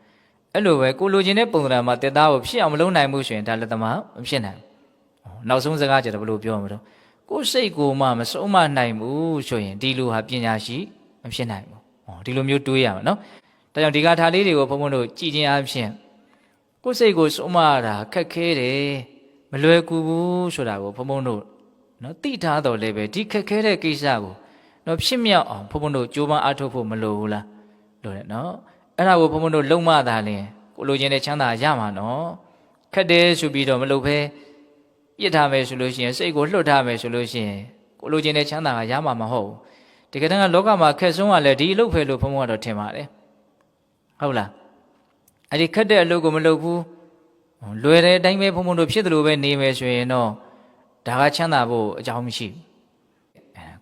းအဲ့လိုပဲကိုလိုချင်တဲ့ပုံစံမှာတက်သားကိုဖြစ်အောင်မလုပ်နိုင်ဘူးဆိုရင်ဒါလေသမားမဖြစ်နိုင်ဘူးနောက်ဆုံးစကားကြတော့ဘယ်လိုပြောမလို့ကိုယ်စိတ်ကိုမှမဆုံးမနိုင်ဘူးဆိုရင်ဒီလူဟာပညာရှိမ ဖြစ်နိုင်ဘူးဒီလိုမျိုးတွေးရမှာနော်ဒါကြောင့်ဒီဂါထာလေးတွေကိုဘုန်းဘုန်းတို့ကြည်ခြင်းအပြင်ကိုယ်စိတ်ကိုဆုံးမရတာခက်ခဲတယ်မလွယ်ကူဘူးဆိုတာကိုဘုန်းဘုန်းတို့နော်သိထားတော်လည်းပဲဒီခက်ခဲတဲ့ကိစ္စကိုနော်ဖြစ်မြောက်အောင်ဘုန်းဘုန်းတို့ကြိုးပမ်းအားထုတ်ဖို့မလိုဘူးလားလို့တယ်နော်အဲ့ဒါကိုဘုန်းဘုန်းတို့လုံမသာလင်ကိုလိုချင်တဲ့ချမ်းသာရမှာနော်ခက်တယ်ဆိုပြီးတော့မလုပ်ဘဲပြစ်ထားမယ်ဆိုလို့ရှိရင်စိတ်ကိုလွှတ်ထားမယ်ဆိုလို့ရှိရင်ကိုလိုချင်တဲ့ချမ်းသာကရမှာမဟုတ်ဘူးဒီကတည်းကလောကမှာခက်ဆုံးကလည်းဒီအလုပ်ပဲလို့ဘုန်းဘုန်းကတော့ထင်ပါတယ်ဟုတ်လားအဲ့ဒီခက်တဲ့အလုပ်ကိုမလုပ်ဘူးလွယ်တဲ့အတိုင်းပဲဘုန်းဘုန်းတို့ဖြစ်တယ်လို့ပဲနေမယ်ဆိုရင်တော့ဒါကချမ်းသာဖို့အကြောင်းမရှိဘူ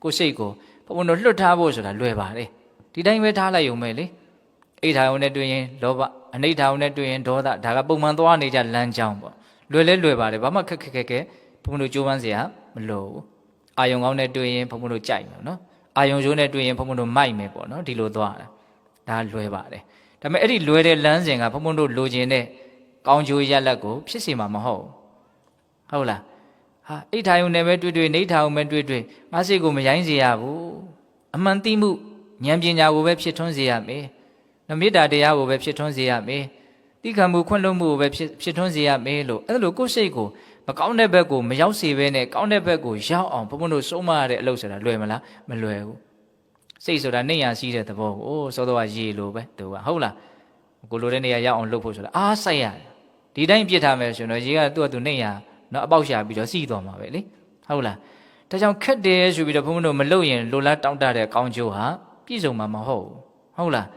းကိုယ်စိတ်ကိုဘုန်းဘုန်းတို့လွတ်ထားဖို့ဆိုတာလွယ်ပါတယ်ဒီတိုင်းပဲထားလိုက်ရုံပဲလေအိဋ္ဌာယုံနဲ့တွေ့ရင်လောဘအနိဋ္ဌာယုံနဲ့တွေ့ရင်ဒေါသဒါကပုံမှန်သွားနေကြလမ်းကြောင်းပေါ့လွယ်လဲလွယ်ပါတယ်ဘာမှခက်ခက်ဘုန်းဘုန်းတို့ကြိုးပမ်းစရာမလိုဘူးအာယုံကောင်းနဲ့တွေ့ရင်ဘုန်းဘုန်းတို့ကြိုက်မယ်နော်အာယုံရိုးနဲ့တွေ့ရင်ဘုန်းဘုန်းတို့မိုက်မယ်ပေါ့နော်ဒီလိုသွားတာဒါလွယ်ပါတယ်ဒါပေမဲ့အဲ့ဒီလွယ်တဲ့လမ်းစဉ်ကဘုန်းဘုန်းတို့လိုချင်တဲ့ကောင်းကျိုးရလဒ်ကိုဖြစ်စေမှာမဟုတ်ဟုတ်လားဟာအိဋ္ဌာယုံနဲ့ပဲတွေ့နိဋ္ဌာယုံပဲတွေ့ငါစိတ်ကိုမရိုင်းစေရဘူးအမှန်သိမှုဉာဏ်ပညာကိုပဲဖြစ်ထွန်းစေရမယ်နမေတ္တာတရားကိုပဲဖြစ်ထွန်းစေရမယ်တိခံမှုခွင့်လွှတ်မှုကိုပဲဖြစ်ထွန်းစေရမယ်လို့အဲ့လိုကိုယ်စိတ်ကိုမကောင်းတဲ့ဘက်ကိုမရောက်စေဘဲနဲ့ကောင်းတဲ့ဘက်ကိုရောက်အောင်ဘုန်းဘုန်းတို့စိုးမရတဲ့အလုပ်ဆိုတာလွယ်မလားမလွယ်ဘူးစိတ်ဆိုတာနေရစီးတဲ့သဘောကိုစောတော့ရေလိုပဲသူကဟုတ်လားကိုလိုတဲ့နေရာရောက်အောင်လုပ်ဖို့ဆိုတာအားစိုက်ရတယ်ဒီတိုင်းပြစ်ထားမယ်ဆိုရင်တော့ရေကသူ့အတူနေရနော်အပေါက်ရှာပြီးတော့စီးသွားမှာပဲလေဟုတ်လားဒါကြောင့်ခက်တယ်ဆိုပြီးတော့ဘုန်းဘုန်းတို့မလုပ်ရင်လိုလားတောင့်တတဲ့ကောင်းကျိုးဟာပြည့်စုံမှာမဟုတ်ဘူးဟုတ်လား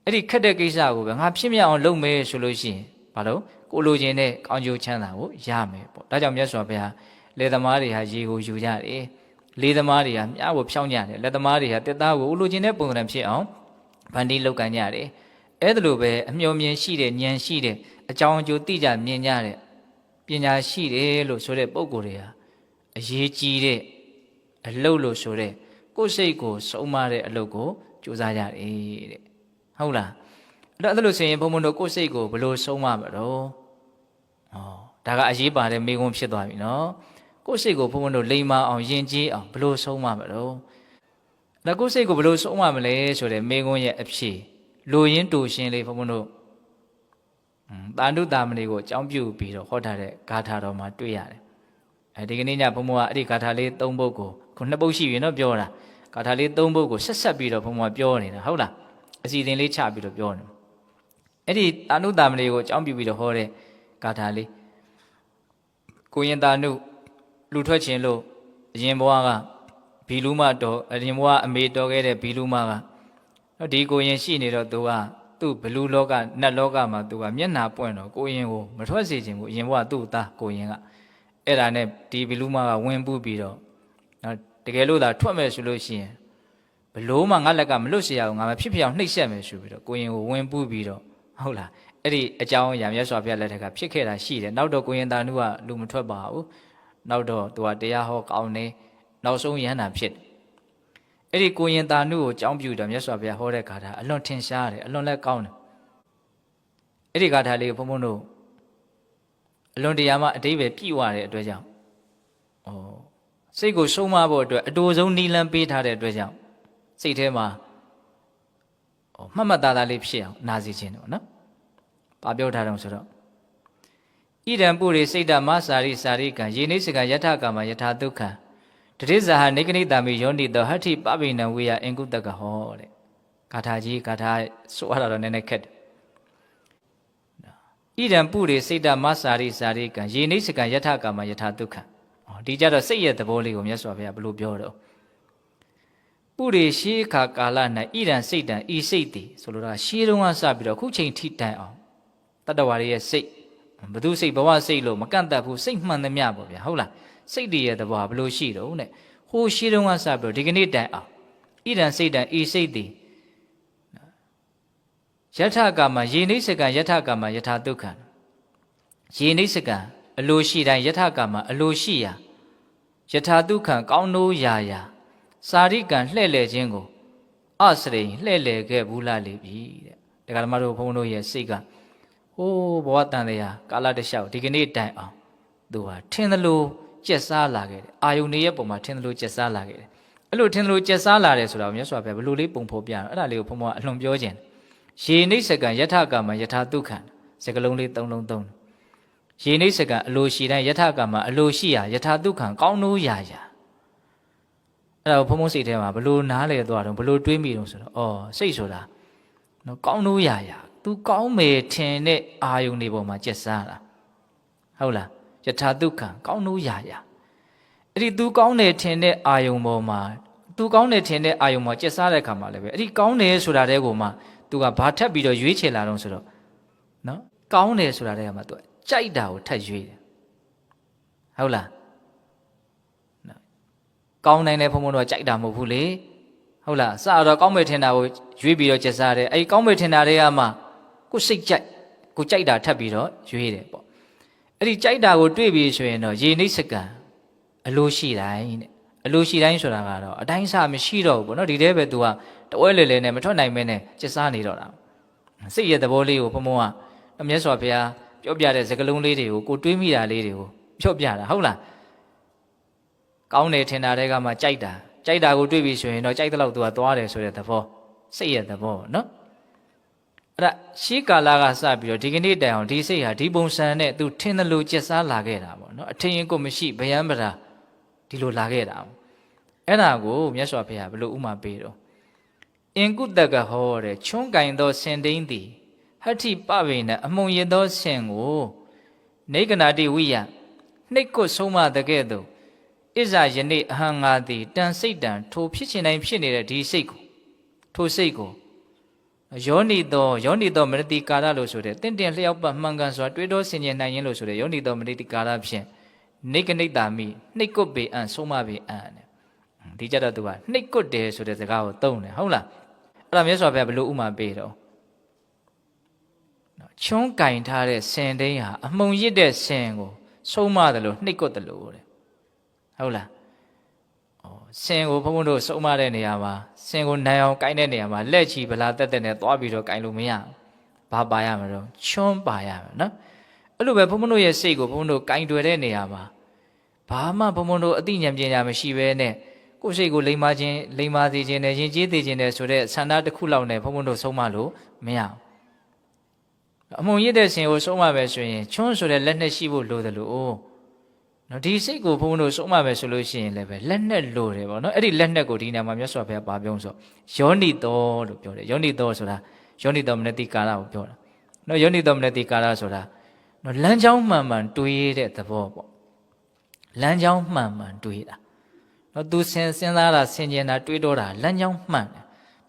အဲ့ဒီခက်တဲ့ကိစ္စကိုပဲငါဖြစ်မြောက်အောင်လုပ်မယ်ဆိုလို့ရှိရင်ဘာလို့ကိုလိုချင်တဲ့ကောင်းကျိုးချမ်းသာကိုရမယ်ပေါ့ဒါကြောင့်မြတ်စွာဘုရားလေသမားတွေဟာရေကိုယူကြတယ်လေးသမားတွေဟာမြားကိုဖြောင်းကြတယ်လက်သမားတွေဟာတက်သားကိုလိုချင်တဲ့ပုံစံဖြစ်အောင်ဗန်ဒီလောက်ကန်ကြတယ်အဲ့ဒါလိုပဲအမျှော်မြင်ရှိတဲ့ဉာဏ်ရှိတဲ့အကြောင်းအကျိုးသိကြမြင်ကြတဲ့ပညာရှိတယ်လို့ဆိုတဲ့ပုံကိုယ်တွေဟာအရေးကြီးတဲ့အလုပ်လို့ဆိုတဲ့ကိုယ်စိတ်ကိုစုံမတဲ့အလုပ်ကိုကြိုးစားကြတယ်တဲ့ဟုတ်လားအဲ့လိုဆိုရင်ဘုံဘုံတို့ကိုယ်စိတ်ကိုဘယ်လိုစုံမမလို့ဒါကအရေးပါတဲ့မိဂုံးဖြစ်သွားပြီနော်ကိုယ်စိတ်ကိုဘုံဘုံတို့လိမ္မာအောင်ယဉ်ကျေးအောင်ဘယ်လိုဆုံးမမလို့ဒါကိုယ်စိတ်ကိုဘယ်လိုဆုံးမမလဲဆိုတဲ့မိဂုံးရဲ့အဖြေလိုရင်းတူရှင်လေးဘုံဘုံတို့တာနုတာမဏေကိုအကြောင်းပြုပြီးတော့ဟောထားတဲ့ဂါထာတော်မှာတွေ့ရတယ်ဒီကနေ့ညဘုံဘုံကအဲ့ဒီဂါထာလေး၃ပုဒ်ကိုခုနှစ်ပုဒ်ရှိပြီနော်ပြောတာဂါထာလေး၃ပုဒ်ကိုဆက်ပြီးတော့ဘုံဘုံကပြောနေတာဟုတ်လားအစီအစဉ်လေးချပြီးတော့ပြောနေအဲ့ဒီတာနုတာမဏေကိုအကြောင်းပြုပြီးတော့ဟောတဲ့ဂါထာလေးကိုရင်တာနုလူထွက်ခြင်းလို့အရင်ဘဝကဘီလူမတော်အရင်ဘဝအမေတော်ခဲ့တဲ့ဘီလူမကဒီကိုရင်ရှိနေတော့သူကသူ့ဘလူလောကနတ်လောကမှာသူကမျက်နှာပွင့်တော့ကိုရင်ကိုမထွက်စေခြင်းဘူးအရင်ဘဝသူ့သားကိုရင်ကအဲ့ဒါနဲ့ဒီဘီလူမကဝင်ပူးပြီးတော့နော်တကယ်လို့သာထွက်မယ်ဆိုလို့ရှိရင်ဘလို့မှငါလက်ကမလွတ်เสียအောင်ငါမဖြစ်ဖြစ်အောင်နှိပ်စက်မယ်ဆိုပြီးတော့ကိုရင်ကိုဝင်ပူးပြီးတော့ဟုတ်လားအဲ့ဒီအကြောင်းအရာမြတ်စွာဘုရားလက်ထက်ကဖြစ်ခဲ့တာရှိတယ်နောက်တော့ကိုရင်တာနုကလူမထွက်ပါဘူးနောက်တော့သူကတရားဟောကောင်းနေနောက်ဆုံးယန္တာဖြစ်အဲ့ဒီကိုရင်တာနုကိုအကြောင်းပြုတော့မြတ်စွာဘုရားဟောတဲ့ဂါထာအလွန်ထင်ရှားတယ်အလွန်လည်းကောင်းတယ်အဲ့ဒီဂါထာလေးကိုဘုန်းဘုန်းတို့အလွန်တရားမှအတိပ္ပယ်ပြည့်ဝတဲ့အတွက်ကြောင့်စိတ်ကိုဆုံးမဖို့အတွက်အတူဆုံးနီလန်းပေးထားတဲ့အတွက်ကြောင့်စိတ်ထဲမှာမှတ်မှတ်သားသားလေးဖြစ်အောင်နာစီခြင်းတော့နော်။ဘာပြောထားတော့ဆိုတော့ဣဒံပုရိစိတ်တမစာရိစာရိကံယေနိစကယထကာမယထာဒုက္ခံတတိဇာဟနေကနိတာမိယောနိတောဟဋ္ဌိပပိနံဝေယအင်ကုတကဟောတဲ့ဂါထာကြီးဂါထာဆိုရတာတော့နည်းနည်းခက်တယ်ဣဒံပုရိစိတ်တမစာရိစာရိကံယေနိစကယထကာမယထာဒုက္ခံဒီကြတော့စိတ်ရဲ့သဘောလေးကိုမြတ်စွာဘုရားဘယ်လိုပြောတော့ပုရိရှိခါကာလ၌ဣဒံစိတ်တံဤစိတ်သည်ဆိုလိုတာရှေးတုန်းကစပြီးတော့ခုချိန်ထိတိုင်အောင်တတ္တဝါရဲ့စိတ်ဘသူစိတ်ဘဝစိတ်လို့မကန့်တတ်ဘူးစိတ်မှန်သမျှပေါ့ဗျာဟုတ်လားစိတ်တည်းရဲ့သဘောဘယ်လိုရှိတော့တဲ့ဟိုရှေးတုန်းကစပြီးတော့ဒီကနေ့တိုင်အောင်ဣဒံစိတ်တံဤစိတ်သည်ယထကာမယေနိစကံယထကာမယထာဒုက္ခံယေနိစကံအလိုရှိတိုင်းယထကာမအလိုရှိရာယထာဒုက္ခံကောင်းနိုးရာရာစာရိကံလှဲ့လေခြင်းကိုအစရိလှဲ့လေခဲ့ဘူးလားလေပြီတဲ့ဒကာဓမ္မတို့ဘုန်းတို့ရဲ့စိတ်ကဟိုးဘဝတန်တရားကာလတလျှောက်ဒီကနေ့တိုင်အောင်သူဟာထင်သလိုကျက်စားလာခဲ့တယ်အာယုန်ရဲ့ပုံမှာထင်သလိုကျက်စားလာခဲ့တယ် အဲ့လိုထင်လို့ကျက်စားလာတယ်ဆိုတာကိုမြတ်စွာဘုရားဘယ်လိုလေးပုံဖော်ပြတော့အဲ့ဒါလေးကိုဘုံဘုံကအလွန်ပြောခြင်းရေနိစ္စကံယထာကမ္မယထာဒုက္ခံစကလုံးလေး၃လုံးသုံးရေနိစ္စကံအလိုရှိတိုင်းယထာကမ္မအလိုရှိရာယထာဒုက္ခံကောင်းလို့ရာအဲ့ဒါကိုဘုံဘုံစိတ်ထဲမှာဘယ်လိုနားလဲသွားတော့ဘယ်လိုတွေးမိတော့ဆိုတော့စိတ်ဆိုတာနော်ကောင်းလို့ရာသူကောင်းမယ်ထင်တဲ့အာယုန်တွေပေါ်မှာကျက်စားတာဟုတ်လားယထာဒုက္ခံကောင်းလို့ရာအဲ့ဒီသူကောင်းတယ်ထင်တဲ့အာယုံပေါ်မှာသူကောင်းတယ်ထင်တဲ့အာယုံမှာကျက်စားတဲ့ခါမှာလည်းပဲအဲ့ဒီကောင်းတယ်ဆိုတာတဲ့ကိုမှသူကဘာထပ်ပြီးတော့ရွေးချယ်လာတော့ဆိုတော့နော်ကောင်းတယ်ဆိုတာတဲ့ကမှသူကကြိုက်တာကိုထပ်ရွေးတယ်ဟုတ်လားနော်ကောင်းနိုင်တဲ့ဘုံဘုံတော့ကြိုက်တာမဟုတ်ဘူးလေဟုတ်လားစတော့ကောင်းမယ်ထင်တာကိုရွေးပြီးတော့ကျက်စားတယ်အဲ့ဒီကောင်းမယ်ထင်တာတွေကမှကိုစိတ်ကြိုက်ကိုကြိုက်တာထပ်ပြီးတော့ရွေးတယ်ပေါ့အဲ့ဒီကြိုက်တာကိုတွေ့ပြီးဆိုရင်တော့ရေနိစ္စကံအလိုရှိတိုင်းတဲ့အလိုရှိတိုင်းဆိုတာကတော့အတိုင်းစားမရှိတော့ဘူးပေါ့နော်ဒီတဲပဲသူကတဝဲလေလေနဲ့မထွက်နိုင်မဲနဲ့ကျက်စားနေတော့တာစိတ်ရဲ့သဘောလေးကိုဘုံဘုံကမြတ်စွာဘုရားပြောပြတဲ့စကားလုံးလေးတွေကိုကိုတွေးမိတာလေးတွေကိုပြောပြတာဟုတ်လားကောင်းတယ်ထင်တာတွေကမှကြိုက်တာကိုတွေးပြီးဆိုရင်တော့ကြိုက်တဲ့လောက်သူကသွားတယ်ဆိုတဲ့သဘောစိတ်ရဲ့သဘောနော်အဲ့ဒါရှေးကာလကစပြီးတော့ဒီကနေ့တိုင်အောင်ဒီစိတ်ဟာဒီပုံစံနဲ့သူထင်တယ်လို့ကျက်စားလာခဲ့တာပေါ့နော်အထင်ရင်ကိုမရှိဗျယံပရာဒီလိုလာခဲ့တာအဲ့ဒါကိုမြတ်စွာဘုရားဘယ်လိုဥမာပေးတော့အင်ကုတကဟောတဲ့ချွန်းကင်သောစင်တိန်သည်ဟဋ္ဌိပဝေနအမှုံရသောစင်ကိုနေကနာတိဝိယနှိတ်ကွဆုံးမတကဲ့သို့ဣဇာယနေ့အဟံငါသည်တန်စိတ်တံထိုဖြစ်ခြင်းတိုင်းဖြစ်နေတဲ့ဒီစိတ်ကိုထိုစိတ်ကိုယောနိသောမနတိကာရလို့ဆိုတဲ့တင့်လျောက်ပတ်မှန်ကန်စွာတွေးတောဆင်ခြင်နိုင်ရင်လို့ဆိုတဲ့ယောနိသောမနတိကာရဖြင့်နိကနိတ္တာမိနှိတ်ကွပေအံဆုံးမပေအံတဲ့ဒီကြတော့သူကနှိတ်ကွတယ်ဆိုတဲ့စကားကိုသုံးတယ်ဟုတ်လားအဲ့ဒါမြတ်စွာဘုရားဘယ်လိုဥမာပေးတော့ချွန်းကင်ထားတဲ့စင်တိန်ဟာအမှုံရစ်တဲ့စင်ကိုဆုံးမတယ်လို့နှိတ်ကွတယ်လို့တဲ့ဟုတ်လားစင်ကိုဘုန်းဘုန်းတို့ဆုံးမတဲ့နေရာမှာစင်ကိုနိုင်အောင်ကိုင်းတဲ့နေရာမှာလက်ချီဗလာတက်တက်နဲ့သွားပြီးတော့ကိုင်းလို့မရဘာပါရမှာတော့ချွန်းပါရမှာနော်အဲ့လိုပဲဘုန်းဘုန်းတို့ရဲ့စိတ်ကိုဘုန်းဘုန်းတို့ကိုင်းတွယ်တဲ့နေရာမှာဘာမှဘုန်းဘုန်းတို့အသိဉာဏ်ပညာမရှိဘဲနဲ့ကိုယ်စိတ်ကိုလိမ္မာစေခြင်းနဲ့ယဉ်ကျေးသေးခြင်းနဲ့ဆိုတဲ့ဆန္ဒတစ်ခုလောက်နဲ့ဘုန်းဘုန်းတို့ဆုံးမလို့မရဘူးအမှုံရစ်တဲ့စင်ကိုဆုံးမပဲဆိုရင်ချွန်းဆိုတဲ့လက်နဲ့ရှိဖို့လိုတယ်လို့နော်ဒီစိတ်ကိုဘုန်းဘုန်းတို့ဆုံးမပဲဆိုလို့ရှိရင်လည်းပဲလက်နဲ့လိုတယ်ပေါ့နော်အဲ့ဒီလက်နဲ့ကိုဒီနေရာမှာမြတ်စွာဘုရားပါပြောဆိုယောနိသောလို့ပြောတယ်ယောနိသောဆိုတာယောနိသောမနတိကာရကိုပြောတာနော်ယောနိသောမနတိကာရဆိုတာနော်လမ်းကြောင်းမှန်မှန်တွေးတဲ့သဘောပေါ့လမ်းကြောင်းမှန်မှန်တွေးတာနော်သူစဉ်းစားတာဆင်ခြင်တာတွေးတောတာလမ်းကြောင်းမှန်တယ်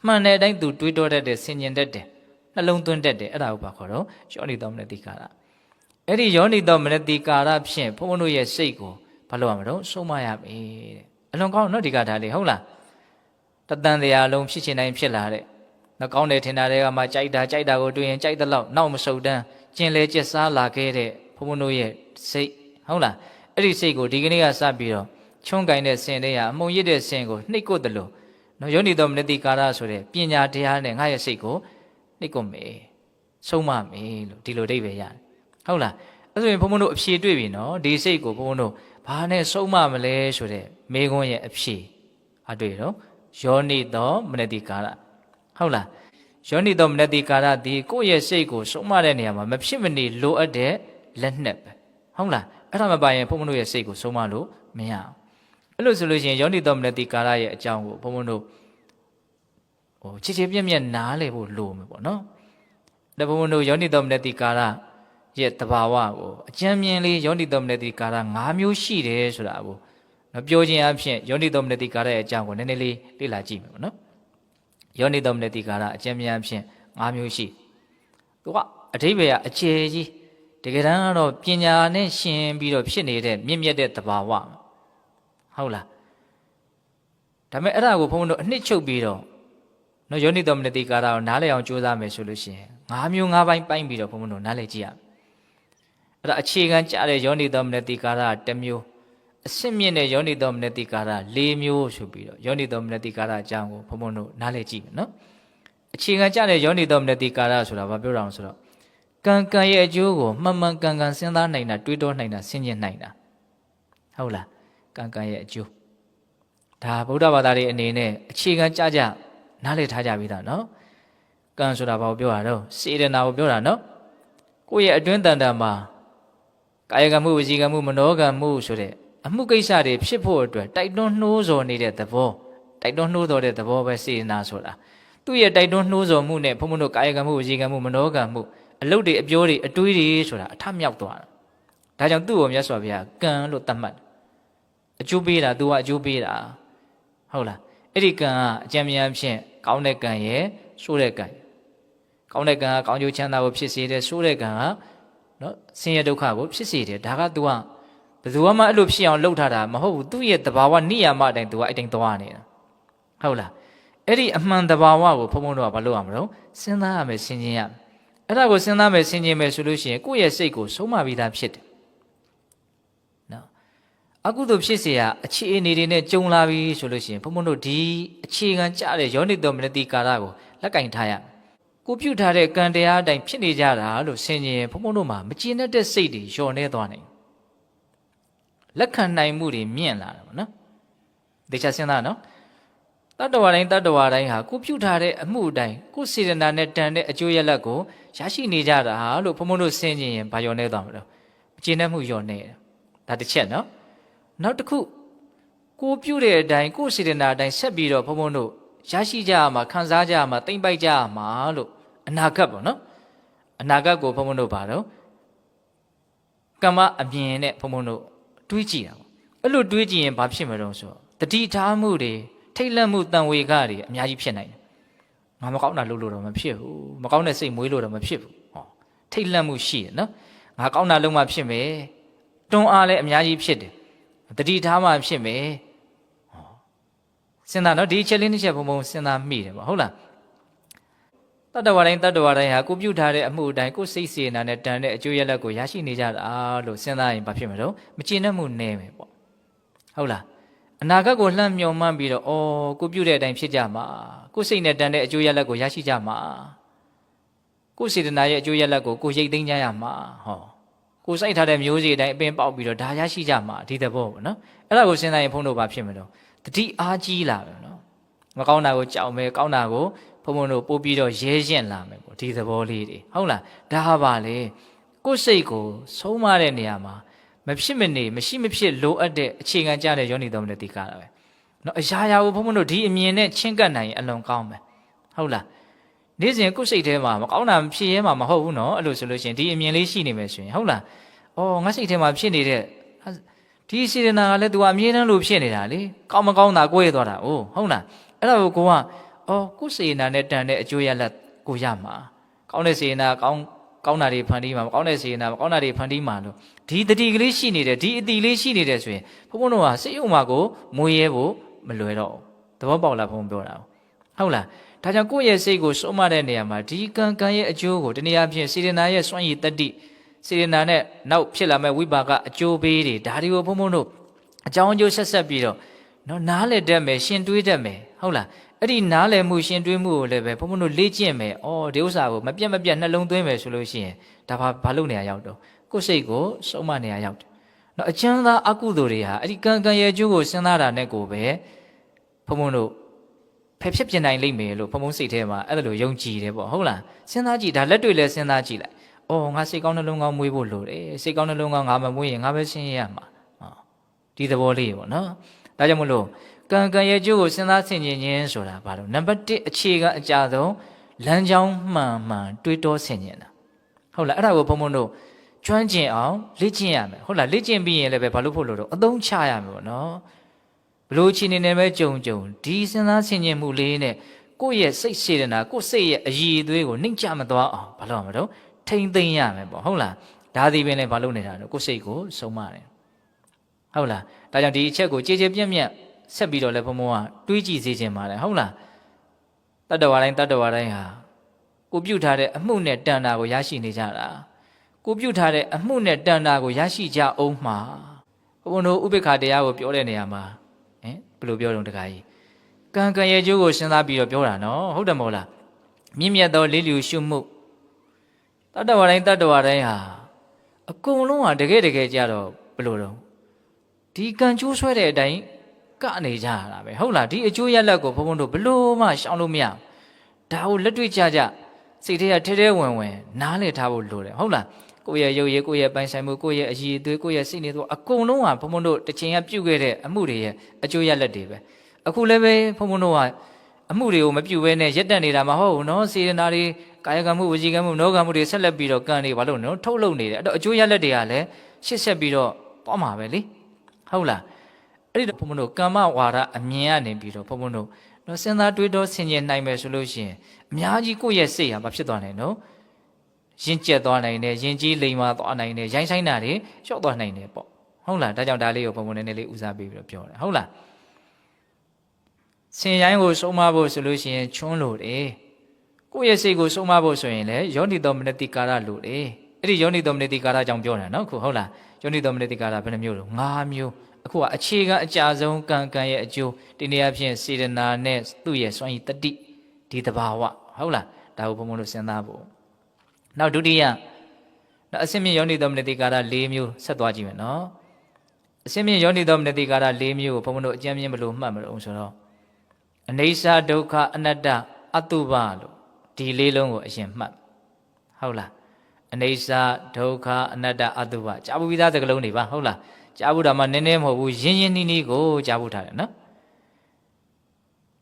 မှန်တဲ့အတိုင်းသူတွေးတောတတ်တယ်ဆင်ခြင်တတ်တယ်နှလုံးသွင်းတတ်တယ်အဲ့ဒါကိုပါခေါ်တော့ယောနိသောမနတိကာရအဲ့ဒီယောနိသောမနတိကာရဖြင့်ဘုန်းဘုန်းတို့ရဲ့စိတ်ကိုဘာလို့ရမှာတော့ဆုံးမရပြီတဲ့အလွန်ကောင်းနော်ဒီကဒါလေးဟုတ်လားတတန်တရားလုံးဖြစ်ချင်တိုင်းဖြစ်လာတဲ့နှကောင်းတယ်ထင်တာတွေကမှကြိုက်တာကိုတွေ့ရင်ကြိုက်တဲ့လောက်နောက်မဆုတ်တန်းကျင်လေကျက်စားလာခဲ့တဲ့ဘုန်းဘုန်းတို့ရဲ့စိတ်ဟုတ်လားအဲ့ဒီစိတ်ကိုဒီကနေ့ကစပြီးတော့ချွန်းကင်တဲ့စင်တွေကအမှုံရစ်တဲ့စင်ကိုနှိတ်ကွတယ်လို့နော်ယောနိသောမနတိကာရဆိုတဲ့ပညာတရားနဲ့ငါရဲ့စိတ်ကိုနှိတ်ကွမယ်ဆုံးမမယ်လို့ဒီလိုအဓိပ္ပာယ်ရတယ်ဟုတ်လားအဲ့ဆိုရင်ဘုန်းဘုန်းတို့အဖြေတွေ့ပြီနော်ဒီစိတ်ကိုဘုန်းဘုန်းတို့ဘာနဲ့ဆုံးမမလဲဆိုတဲ့မေခွန်းရဲ့အဖြေအတွေ့တော့ယောနိသောမနတိကာရဟုတ်လားယောနိသောမနတိကာရဒီကိုယ့်ရဲ့စိတ်ကိုဆုံးမတဲ့နေရာမှာမဖြစ်မနေလိုအပ်တဲ့လက်နက်ပဲဟုတ်လားအဲ့ဒါမပါရင်ဘုန်းဘုန်းတို့ရဲ့စိတ်ကိုဆုံးမလို့မရအောင်အဲ့လိုဆိုလို့ရှိရင်ယောနိသောမနတိကာရရဲ့အကြောင်းကိုဘုန်းဘုန်းတို့ချစ်ပြည့်နားလည်ဖို့လိုမယ်ပေါ့နော်ဒါဘုန်းဘုန်းတို့ယောနိသောမနတိကာရရဲ့တဘာဝကိုအကျဉ်းမြင်လေးယောနိသောမနတိကာရ၅မျိုးရှိတယ်ဆိုတာကိုပြောခြင်းအဖြစ်ယောနိသောမနတိကာရရဲ့အကြောင်းကိုနည်းနည်းလေးလေ့လာကြည့်မယ်ပေါ့နော်ယောနိသောမနတိကာရအကျဉ်းမြင်အဖြစ်၅မျိုးရှိသူကအဓိပ္ပာယ်ကအကျယ်ကြီးတကယ်တမ်းကတော့ပညာနဲ့ရှင်ပြီးတော့ဖြစ်နေတဲ့မြင့်မြတ်တဲ့တဘာဝဟုတ်လားဒါပေမဲ့အဲ့ဒါကိုဘုန်းဘုန်းတို့အနှစ်ချုပ်ပြီးတော့နော်ယောနိသောမနတိကာရကိုနားလည်အောင်ကြိုးစားမယ်ဆိုလို့ရှိရင်၅မျိုး၅ပိုင်းပိုင်းပြီးတော့ဘုန်းဘုန်းတို့နားလည်ကြည့်ရမယ်အဲ့ဒါအခြေခံကြတဲ့ယောနိသောမနတိကာရတစ်မျိုးအစစ်မြင့်တဲ့ယောနိသောမနတိကာရ၄မျိုးဆိုပြီးတော့ယောနိသောမနတိကာရအကြောင်းကိုဘုန်းဘုန်းတို့နားလည်ကြည့်မယ်နော်အခြေခံကြတဲ့ယောနိသောမနတိကာရဆိုတာဘာပြောတာလဲဆိုတော့ကံကံရဲ့အကျိုးကိုမှန်မှန်ကန်ကန်စဉ်းစားနိုင်တာတွေးတောနိုင်တာဆင်ခြင်နိုင်တာဟုတ်လားကံကံရဲ့အကျိုး ဒါဗုဒ္ဓဘာသာတွေအနေနဲ့အခြေခံကြကြနားလည်ထားကြပြီးသားနော်ကံဆိုတာဘာကိုပြောတာတော့စေတနာကိုပြောတာနော်ကိုယ့်ရဲ့အတွင်းတန်တန်မှာကာယကံမှုဝစီကံမှုမနောကံမှုဆိုတဲ့အမှုကိစ္စတွေဖြစ်ဖို့အတွက်တိုက်တွန်းနှိုးဆော်နေတဲ့သဘောတိုက်တွန်းနှိုးဆော်တဲ့သဘောပဲစေတနာဆိုတာသူ့ရဲ့တိုက်တွန်းနှိုးဆော်မှုနဲ့ဘုံဘုံတို့ကာယကံမှုဝစီကံမှုမနောကံမှုအလုပ်တွေအပြောတွေအတွေးတွေဆိုတာအထမြောက်သွားတာဒါကြောင့်သူ့ကိုမြတ်စွာဘုရားကံလို့သတ်မှတ်အကျိုးပေးတာ तू ကအကျိုးပေးတာဟုတ်လားအဲ့ဒီကံကအကြံဉာဏ်ဖြင့်ကောင်းတဲ့ကံရဲ့ဆိုးတဲ့ကံကောင်းတဲ့ကံကကောင်းကျိုးချမ်းသာကိုဖြစ်စေတယ်ဆိုးတဲ့ကံကနော်ဆင်းရဲဒုက္ခကိုဖြစ်စေတယ်ဒါက तू ကဘယ်သူမှအဲ့လိုဖြစ်အောင်လုပ်ထားတာမဟုတ်ဘူးသူ့ရဲ့တဘာဝနိယာမအတိုင်း तू ကအဲ့တိုင်းသွားနေတာဟုတ်လားအဲ့ဒီအမှန်တဘာဝကိုဘုံဘုံတို့ကဘာလုပ်ရမလို့စဉ်းစားရမယ်ဆင်ခြင်ရမယ်အဲ့ဒါကိုစဉ်းစားမယ်ဆင်ခြင်မယ်ဆိုလို့ရှိရင်ကိုယ့်ရဲ့စိတ်ကိုဆုံးမပြီးသားဖြစ်တယ်နော်အကုသိုလ်ဖြစ်เสียအခြေအနေတွေနဲ့ကြုံလာပြီဆိုလို့ရှိရင်ဘုံဘုံတို့ဒီအခြေခံကြတဲ့ယောနိတော်မနတိကာရကိုလက်ကင်ထားရကိုပြုတ်ထားတဲ့ကံတရားအတိုင်းဖြစ်နေကြတာလို့ဆင်ခြင်ရင်ဘုံဘုံတို့မှာမကျေနပ်တဲ့စိတ်တွေလျော့နေသွားနိုင်လက်ခံနိုင်မှုတွေမြင့်လာတယ်ဗောနော်ဒေချာစဉ်းစားနော်တတ္တဝါတိုင်းဟာကိုပြုတ်ထားတဲ့အမှုအတိုင်းကိုစေတနာနဲ့တန်တဲ့အကျိုးရလဒ်ကိုရရှိနေကြတာလို့ဘုံဘုံတို့ဆင်ခြင်ရင်ဘာလျော့နေသွားမလို့မကျေနပ်မှုလျော့နေတယ်ဒါတစ်ချက်နော်နောက်တစ်ခုကိုပြုတ်တဲ့အတိုင်းကိုစေတနာအတိုင်းဆက်ပြီးတော့ဘုံဘုံတို့ရရှိကြရမှာခံစားကြရမှာတိမ့်ပိုက်ကြရမှာလို့အနာဂတ်ပေါ့နော်အနာဂတ်ကိုဘုံဘုံတို့ပါတော့ကမ္မအမြင်နဲ့ဘုံဘုံတို့တွေးကြည့်တာပေါ့အဲ့လိုတွေးကြည့်ရင်ဘာဖြစ်မှာတော့ဆိုတတိထားမှုတွေထိတ်လန့်မှုတန်ဝေကတွေအများကြီးဖြစ်နိုင်တယ်ငါမကောင်းတာလုပ်လို့တော့မဖြစ်ဘူးမကောင်းတဲ့စိတ်မွေးလို့တော့မဖြစ်ဘူးဟောထိတ်လန့်မှုရှိတယ်နော်ငါကောင်းတာလုပ်မှဖြစ်မယ်တွန်းအားလည်းအများကြီးဖြစ်တယ်တတိထားမှဖြစ်မယ်ဟောစဉ်းစားနော်ဒီချက်လေးတစ်ချက်ဘုံဘုံစဉ်းစားမိတယ်ပေါ့ဟုတ်လားတတ္တဝါတိုင်းဟာကိုပြုတ်ထားတဲ့အမှုအတိုင်းကိုစိတ်စေနာနဲ့တန်တဲ့အကျိုးရလဒ်ကိုရရှိနေကြတာလို့စဉ်းစားရင်ဘာဖြစ်မှာတော့မကျေနပ်မှုနည်းမယ်ပေါ့ဟုတ်လားအနာဂတ်ကိုလှမ်းမျှော်မှန်းပြီးတော့ကိုပြုတ်တဲ့အတိုင်းဖြစ်ကြမှာကိုစိတ်နဲ့တန်တဲ့အကျိုးရလဒ်ကိုရရှိကြမှာကိုစေတနာရဲ့အကျိုးရလဒ်ကိုကိုရိတ်သိမ်းကြရမှာဟောကိုစိုက်ထားတဲ့မျိုးစေ့အတိုင်းအပင်ပေါက်ပြီးတော့ဒါရရှိကြမှာဒီသဘောပေါ့နော်အဲ့ဒါကိုစဉ်းစားရင်ဘုန်းတော်ဘာဖြစ်မှာတော့တတိအားကြီးလာမယ်နော်မကောင်းတာကိုကြောက်မယ်ကောင်းတာကိုဘုံဘုံတို့ပို့ပြီးတော့ရဲရင်လာမယ်ပေါ့ဒီသဘောလေးတွေဟုတ်လားဒါဟာပါလေကိုယ်စိတ်ကိုဆုံးမတဲ့နေရာမှာမဖြစ်မနေမရှိမဖြစ်လိုအပ်တဲ့အခြေခံကြတဲ့ယောနိတော်မနတိကာရပဲเนาะအရာရာကိုဘုံဘုံတို့ဒီအမြင်နဲ့ချင်းကပ်နိုင်ရင်အလွန်ကောင်းပဲဟုတ်လားနေ့စဉ်ကိုယ်စိတ်ထဲမှာမကောင်းတာဖြစ်ရဲမှာမဟုတ်ဘူးเนาะအဲ့လိုဆိုလို့ရှိရင်ဒီအမြင်လေးရှိနေမယ်ဆိုရင်ဟုတ်လားငါစိတ်ထဲမှာဖြစ်နေတဲ့ဒီစေတနာကလည်း तू အမြဲတမ်းလို့ဖြစ်နေတာလေကောင်းမကောင်းတာကိုယ်ရသွားတာဟုတ်လားအဲ့ဒါကိုကိုကကိုယ်စေနာနဲ့တန်တဲ့အကျိုးရလတ်ကိုရမှာကောင်းတဲ့စေနာကောင်းတာတွေဖန်တီးမှာမကောင်းတဲ့စေနာမကောင်းတာတွေဖန်တီးမှာလို့ဒီတတိကလေးရှိနေတယ်ဒီအတိလေးရှိနေတယ်ဆိုရင်ဘုန်းဘုန်းတို့ကစိတ်ယုံမှာကိုမွေရဲဖို့မလွယ်တော့သဘောပေါက်လားဘုန်းပြောတာဟုတ်လားဒါကြောင့်ကိုယ့်ရဲ့စိတ်ကိုစုံမတဲ့နေရာမှာဒီကံရဲ့အကျိုးကိုတနည်းအားဖြင့်စေတနာရဲ့စွန့်ရည်တတိစေတနာနဲ့နောက်ဖြစ်လာမဲ့ဝိပါကအကျိုးပေးတွေဒါတွေကိုဘုန်းဘုန်းတို့အကြောင်းအကျိုးဆက်ပြီးတော့နော်နားလည်တတ်မယ်ရှင်တွေးတတ်မယ်ဟုတ်လားအဲ့ဒီနားလည်မှုရှင်တွေးမှုကိုလည်းပဲဘုံဘုံတို့လေ့ကျင့်မယ်ဒီဥစ္စာကိုမပြတ်နှလုံးသွင်းမယ်ဆိုလို့ရှိရင်ဒါဘာလုပ်နေရရောက်တော့ကိုယ်စိတ်ကိုစုံမနေရရောက်တယ်နော်အချမ်းသာအကုသိုလ်တွေဟာအဲ့ဒီကံရဲ့အကျိုးကိုစဉ်းစားတာနဲ့ကိုပဲဘုံဘုံတို့ဖယ်ဖြစ်ပြနိုင်လိမ့်မယ်လို့ဘုံဘုံစိတ်ထဲမှာအဲ့ဒါလိုယုံကြည်တယ်ပေါ့ဟုတ်လားစဉ်းစားကြည့်ဒါလက်တွေ့လဲစဉ်းစားကြည့်လိုက်ငါစိတ်ကောင်းနှလုံးကောင်းမွေးဖို့လိုတယ်စိတ်ကောင်းနှလုံးကောင်းငါမမွေးရင်ငါပဲဆင်းရဲရမှာဒီသဘောလေးပေါ့နော်ဒါကြောင့်မလို့ကံရဲ့ကျိုးကိုစဉ်းစားဆင်ခြင်ခြင်းဆိုတာဘာလို့နံပါတ်1အခြေခံအကြဆုံးလမ်းကြောင်းမှန်တွေးတောဆင်ခြင်တာဟုတ်လားအဲ့ဒါကိုဘုံဘုံတို့ကျွမ်းကျင်အောင်လေ့ကျင့်ရမယ်ဟုတ်လားလေ့ကျင့်ပြီးရင်လည်းပဲဘာလို့ဖို့လို့တော့အသုံးချရမယ်ပေါ့နော်ဘလို့ချင်းနေနေပဲကြုံဒီစဉ်းစားဆင်ခြင်မှုလေးနဲ့ကိုယ့်ရဲ့စိတ်စေတနာကိုယ့်စိတ်ရဲ့အရည်အသွေးကိုနှိမ့်ချမသွားအောင်ဘာလို့ရမလို့ထိမ့်သိမ့်ရမယ်ပေါ့ဟုတ်လားဒါဒီပင်လည်းဘာလို့နေတာလဲကိုယ့်စိတ်ကိုစုံမတယ်ဟုတ်လားဒါကြောင့်ဒီအချက်ကိုကြည်ကြည်ပြန့်ပြန့်ဆက်ပြီးတော့လည်းဘုံဘုံကတွေးကြည့်စေခြင်းပါတယ်ဟုတ်လားတတ္တဝါတိုင်းဟာကိုပြုတ်ထားတဲ့အမှုနဲ့တန်တာကိုရရှိနေကြတာကိုပြုတ်ထားတဲ့အမှုနဲ့တန်တာကိုရရှိကြအောင်မှာဘုံဘုံတို့ဥပိ္ပခာတရားကိုပြောတဲ့နေရာမှာဘယ်လိုပြောတော့တခါကြီးကံရဲ့ကျိုးကိုစဉ်းစားပြီးတော့ပြောတာနော်ဟုတ်တယ်မဟုတ်လားမြင့်မြတ်သောလေးလျူရှုမှုတတ္တဝါတိုင်းဟာအကုန်လုံးဟာတကယ်ကြတော့ဘယ်လိုတော့ဒီကံကျိုးဆွဲတဲ့အတိုင်းက ကနေကြရတာပဲဟုတ်လားဒီအကျိုးရလဒ်ကိုဘုန်းဘုန်းတို့ဘလို့မှရှောင်လို့မရဒါကိုလက်တွေ့ကြကြစိတ်ထဲကထဲထဲဝင်ဝင်နားလည်ထားဖို့လိုတယ်ဟုတ်လားကိုယ့်ရဲ့ရုပ်ရည်ကိုယ့်ရဲ့ပိုင်ဆိုင်မှုကိုယ့်ရဲ့အရည်အသွေးကိုယ့်ရဲ့စိတ်နေသောအကုန်လုံးဟာဘုန်းဘုန်းတို့တစ်ချိန်ကပြုတ်ခဲ့တဲ့အမှုတွေရဲ့အကျိုးရလဒ်တွေပဲအခုလည်းပဲဘုန်းဘုန်းတို့ကအမှုတွေကိုမပြုတ်ဘဲနဲ့ရက်တက်နေတာမဟုတ်ဘူးနော်စေတနာတွေကာယကံမှုဝစီကံမှုနောကံမှုတွေဆက်လက်ပြီးတော့ကံတွေဘာလို့နော်ထုတ်လုပ်နေတယ်အဲ့တော့အကျိုးရလဒ်တွေကလည်းရှစ်ဆက်ပြီးတော့သွားမှာပဲလေဟုတ်လားအဲ့ဒီတော့ဘုန်းဘုန်းတို့ကမ္မဝါဒအမြင်ကနေပြီးတော့ဘုန်းဘုန်းတို့နော်စဉ်းစားတွေးတောဆင်ခြင်နိုင်မယ်ဆိုလို့ရှိရင်အများကြီးကိုယ့်ရဲ့စိတ်ဟာမဖြစ်သွားနိုင်နော်ရင်ကျက်သွားနိုင်တယ်ရင်ကြီးလိမ်မာသွားနိုင်တယ်ရိုင်းဆိုင်တာတွေလျှော့သွားနိုင်တယ်ပေါ့ဟုတ်လားဒါကြောင့်ဒါလေးကိုဘုန်းဘုန်းနည်းနည်းလေးဦးစားပေးပြီးတော့ပြောတယ်ဟုတ်လားဆင်ရိုင်းကိုဆုံးမဖို့ဆိုလို့ရှိရင်ချွန်းလို့တယ်ကိုယ့်ရဲ့စိတ်ကိုဆုံးမဖို့ဆိုရင်လည်းယောနိသောမနတိကာရလို့တယ်အဲ့ဒီယောနိသောမနတိကာရကြောင့်ပြောတာနော်ခုဟုတ်လားယောနိသောမနတိကာရဘယ်နှမျိုးလဲ၅မျိုးအခုကအခြေခံအကြဆုံးကံရဲ့အကျိုးဒီနေရာဖြင့်စေတနာနဲ့သူ့ရဲ့စွမ်းရည်တတိဒီတဘာဝဟုတ်လားဒါကိုဘုံဘုံလို့စဉ်းစားဖို့နောက်ဒုတိယနောက်အစင်းမြင့်ယောနိသောမနတိကာရ၄မျိုးဆက်သွားကြည့်မယ်နော်အစင်းမြင့်ယောနိသောမနတိကာရ၄မျိုးကိုဘုံဘုံတို့အကျဉ်းမြင့်ဘလို့မှတ်မလို့ဆိုတော့အနိစ္စဒုက္ခအနတ္တအတုပလို့ဒီလေးလုံးကိုအရင်မှတ်ဟုတ်လားအနိစ္စဒုက္ခအနတ္တအတုပကြားဘူးပြီးသားစကားလုံးတွေပါဟုတ်လားကြားဘူးတာမှနည်းနည်းမဟုတ်ဘူးရင်းရင်းနှီးနှီးကိုကြားဘူးထားတယ်နော်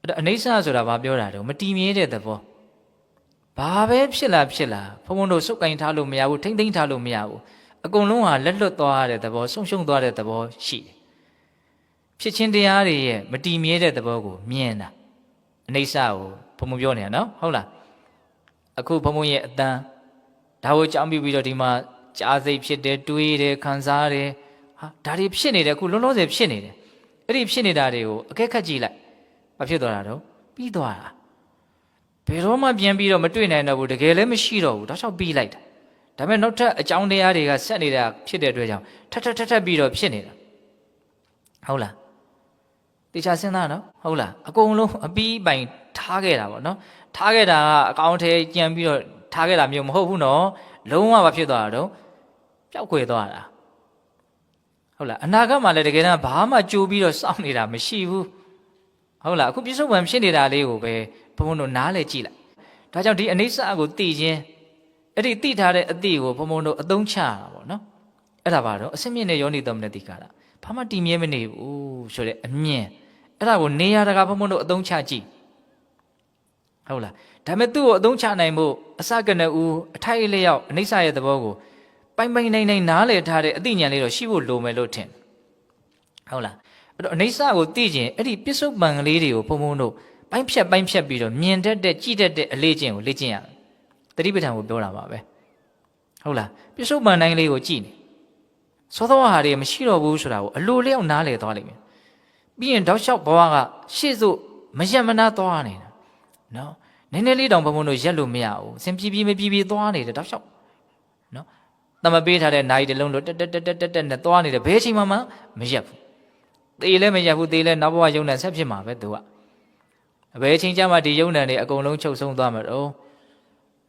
အဲ့တော့အနိစ္စဆိုတာဘာပြောတာတော့မတည်မြဲတဲ့သဘောဘာပဲဖြစ်လာဘုံဘုံတို့စုပ်ကင်ထားလို့မရဘူးထိမ့်သိမ့်ထားလို့မရဘူးအကုန်လုံးဟာလက်လွတ်သွားတဲ့သဘောဆုံးရှုံးသွားတဲ့သဘောရှိတယ်ဖြစ်ချင်းတရားတွေရဲ့မတည်မြဲတဲ့သဘောကိုမြင်တာအနိစ္စကိုဘုံဘုံပြောနေတာနော်ဟုတ်လားအခုဘုံဘုံရဲ့အတန်ဒါကိုကြောင်းပြီးတော့ဒီမှာကြားစိတ်ဖြစ်တယ်တွေးတယ်ခံစားတယ်ဟာဒါတွေဖြစ်နေတယ်အခုလုံးလုံးဆယ်ဖြစ်နေတယ်အဲ့ဒီဖြစ်နေတာတွေကိုအကဲခတ်ကြည့်လိုက်ဘာဖြစ်သွားတာတော့ပြီးသွားတာဘယ်တော့မှပြန်ပြီးတော့မတွေ့နိုင်တော့ဘူးတကယ်လည်းမရှိတော့ဘူးဒါကြောင့်ပြီးလိုက်တာဒါပေမဲ့နောက်ထပ်အကြောင်းတရားတွေကဆက်နေတာဖြစ်တဲ့အတွက်ကြောင့်ထပ်ပြီးတော့ဖြစ်နေတာဟုတ်လားတေချာစဉ်းစားနော်ဟုတ်လားအကုန်လုံးအပီးပိုင်ထားခဲ့တာပေါ့နော်ထားခဲ့တာကအကောင့်ထဲကြံပြီးတော့ထားခဲ့တာမျိုးမဟုတ်ဘူးနော်လုံးဝမဖြစ်သွားတာတော့ပျောက်ကွယ်သွားတာဟုတ်လားအနာဂတ်မှာလည်းတကယ်တမ်းဘာမှကြိုးပြီးတော့စောင့်နေတာမရှိဘူးဟုတ်လားအခုပြစ္ဆုတ်ပံဖြစ်နေတာလေးကိုပဲဘုံဘုံတို့နားလဲကြည့်လိုက်ဒါကြောင့်ဒီအနိစ္စကိုသိခြင်းအဲ့ဒီသိထားတဲ့အသိကိုဘုံဘုံတို့အသုံးချရတာပေါ့နော်အဲ့ဒါပါတော့အစမြင့်တဲ့ယောနိသောမနတိကာရဘာမှတည်မြဲမနေဘူးဆိုတဲ့အမြင်အဲ့ဒါကိုနေရာတကာဘုံဘုံတို့အသုံးချကြည့်ဟုတ်လားဒါပေမဲ့သူ့ကိုအသုံးချနိုင်ဖို့အစကနဦးအထိုက်အလျောက်အနိစ္စရဲ့သဘောကိုပိုင်နိုင်နားလည်ထားတဲ့အသိဉာဏ်လေးတော့ရှိဖို့လိုမယ်လို့ထင်ဟုတ်လားအဲ့တော့အနိစ္စကိုသိခြင်းအဲ့ဒီပစ္စုပန်ကလေးတွေကိုဘုံဘုံတို့ပိုင်းဖြတ်ပြီးတော့မြင်တတ်တဲ့ကြည့်တတ်တဲ့အလေးကျင့်ကိုလေ့ကျင့်ရတယ်တတိပဋ္ဌာန်ကိုပြောတာပါပဲဟုတ်လားပစ္စုပန်တိုင်းလေးကိုကြည့်နေသောသောဟာတွေမရှိတော့ဘူးဆိုတာကိုအလိုလျောက်နားလည်သွားလိမ့်မယ်ပြီးရင်တောက်လျှောက်ဘဝကရှေ့သို့မရက်မနာသွားနေတာနော်နည်းနည်းလေးတောင်ဘုံဘုံတို့ရက်လို့မရဘူးစင်ပြေမပြေသွားနေတယ်တောက်လျှောက်နော်တမပေးထားတဲ့နိုင်တလုံးလို့တက်နဲ့သွားနေတယ်ဘယ်ချိန်မှမရက်ဘူးသေလည်းမရက်ဘူးသေလည်းနောက်ဘဝယုံနဲ့ဆက်ဖြစ်မှာပဲသူကဘယ်ချိန်ကျမှဒီယုံနဲ့တွေအကုန်လုံးချုပ်ဆုံးသွားမှာတော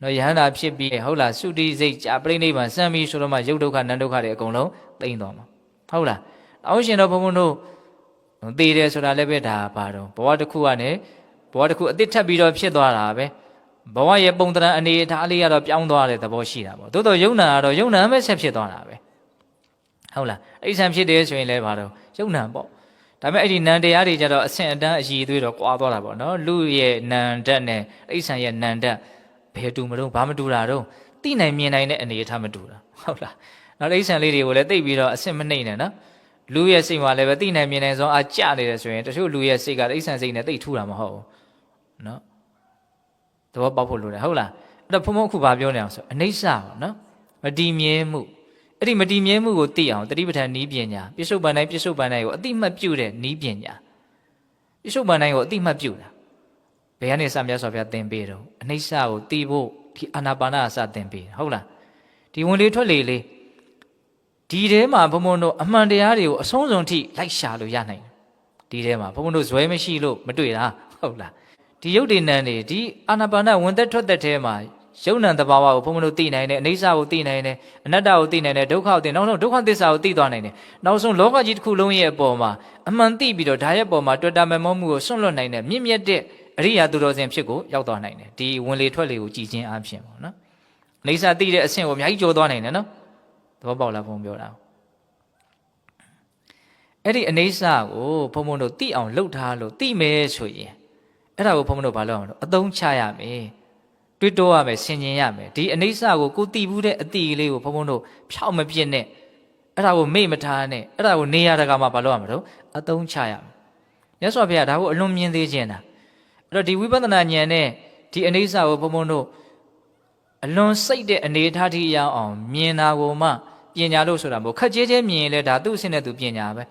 ့နော်ယဟန္တာဖြစ်ပြီးဟုတ်လားသုတိစိတ်ကြာပြိဋိဘံစံပြီးဆိုတော့မှယုတ်ဒုက္ခနံဒုက္ခတွေအကုန်လုံးသိမ့်သွားမှာဟုတ်လားအောက်ရှင်တော်ဘုံဘုံတို့သေတယ်ဆိုတာလည်းပဲဒါပါတော့ဘဝတစ်ခုကနေဘဝတစ်ခုအတိတ်ထပ်ပြီးတော့ဖြစ်သွားတာပဲဘဝရဲ့ပုံသဏ္ဍာန်အနေအထားလေးကတော့ပြောင်းသွားတဲ့သဘောရှိတာပေါ့သို့တော့ယုံနာကတော့ယုံနာပဲဆက်ဖြစ်သွားတာပဲဟုတ်လားအိဋ္ဌံဖြစ်တယ်ဆိုရင်လည်းဘာတော့ယုံနာပေါ့ဒါပေမဲ့အဲ့ဒီနံတရားတွေကြတော့အဆင့်အတန်းအရည်အသွေးတော့ကွာသွားတာပေါ့နော်လူရဲ့နံဓာတ်နဲ့အိဋ္ဌံရဲ့နံဓာတ်ဘယ်တူမလို့ဘာမတူတာတော့သိနိုင်မြင်နိုင်တဲ့အနေအထားမတူတာဟုတ်လားနောက်အိဋ္ဌံလေးတွေကိုလည်းသိပြီးတော့အဆင့်မနှိမ့်နဲ့နော်လူရဲ့စိတ်မှာလည်းပဲသိနိုင်မြင်နိုင်ဆုံးအကြနေတယ်ဆိုရင်တချို့လူရဲ့စိတ်ကအိဋ္ဌံစိတ်နဲ့သိထူတာမဟုတ်ဘူးနော်သဘောပေါက်ဖို့လိုတယ်ဟုတ်လားအဲ့တော့ဘုံဘုံအခုဘာပြောနေအောင်ဆိုအနိစ္စပေါ့နော်မတည်မြဲမှုအဲ့ဒီမတည်မြဲမှုကိုသိအောင်တတိပဋ္ဌာန်နည်းပညာပြစ္ဆုတ်ပန်တိုင်းကိုအတိမတ်ပြုတဲ့နည်းပညာပြစ္ဆုတ်ပန်တိုင်းကိုအတိမတ်ပြုတာဘယ်ကနေစမြတ်စွာဘုရားသင်ပေးတော့အနိစ္စကိုသိဖို့ဒီအာနာပါနအစသင်ပေးဟုတ်လားဒီဝင်လေထွက်လေလေးဒီထဲမှာဘုံဘုံတို့အမှန်တရားတွေကိုအဆုံးစုံထိလိုက်ရှာလို့ရနိုင်တယ်ဒီထဲမှာဘုံဘုံတို့ဇွဲမရှိလို့မတွေ့တာဟုတ်လားဒီယုတ်တိနံတွေဒီအာနာပါနဝင်သက်ထွက်သက်ထဲမှာ ယုံနံတဘာဝကိုဘုံဘုံတို့သိနိုင်တယ်အနေဆာကိုသိနိုင်တယ်အနတ္တကိုသိနိုင်တယ်ဒုက္ခကိုသိနောက်ဆုံးဒုက္ခသစ္စာကိုသိသွားနိုင်တယ်နောက်ဆုံးလောကကြီးတစ်ခုလုံးရဲ့အပေါ်မှာအမှန်သိပြီးတော့ဒါရဲ့အပေါ်မှာတွေ့တာမမောမှုကိုစွန့်လွတ်နိုင်တဲ့မြင့်မြတ်တဲ့အရိယာသူတော်စင်ဖြစ်ကိုရောက်သွားနိုင်တယ်ဒီဝင်လေထွက်လေကိုကြည်ခြင်းအပြင်ပေါ့နော်အနေဆာသိတဲ့အဆင့်ကိုအများကြီးကျော်သွားနိုင်တယ်နော်သဘောပေါက်လားဘုံပြောတာအဲ့ဒီအနေဆာကိုဘုံဘုံတို့သိအောင်လှုပ်ထားလို့သိမယ်ဆိုရင်အဲ့ဒါကိုဘုံဘုံတို့ဘာလုပ်အောင်လို့အသုံးချရမယ်တွေးတောရမယ်ဆင်ခြင်ရမယ်ဒီအနေဆာကိုကိုသိဘူးတဲ့အတိလေးကိုဘုံဘုံတို့ဖြောက်မပြစ်နဲ့အဲ့ဒါကိုမေ့မထားနဲ့အဲ့ဒါကိုနေရတကာမှာဘာလုပ်ရမလို့အသုံးချရမယ်မြတ်စွာဘုရားဒါကိုအလွန်မြင်သေးခြင်းတာအဲ့တော့ဒီဝိပဿနာဉာဏ်နဲ့ဒီအနေဆာကိုဘုံဘုံတို့အလွန်စိတ်တဲ့အနေထားထိရအောင်မြင်တာကိုမှပညာလို့ဆိုတာမဟုတ်ခက်ကြဲမြင်ရင်လည်းဒါသူ့အဆင့်နဲ့သူပညာပ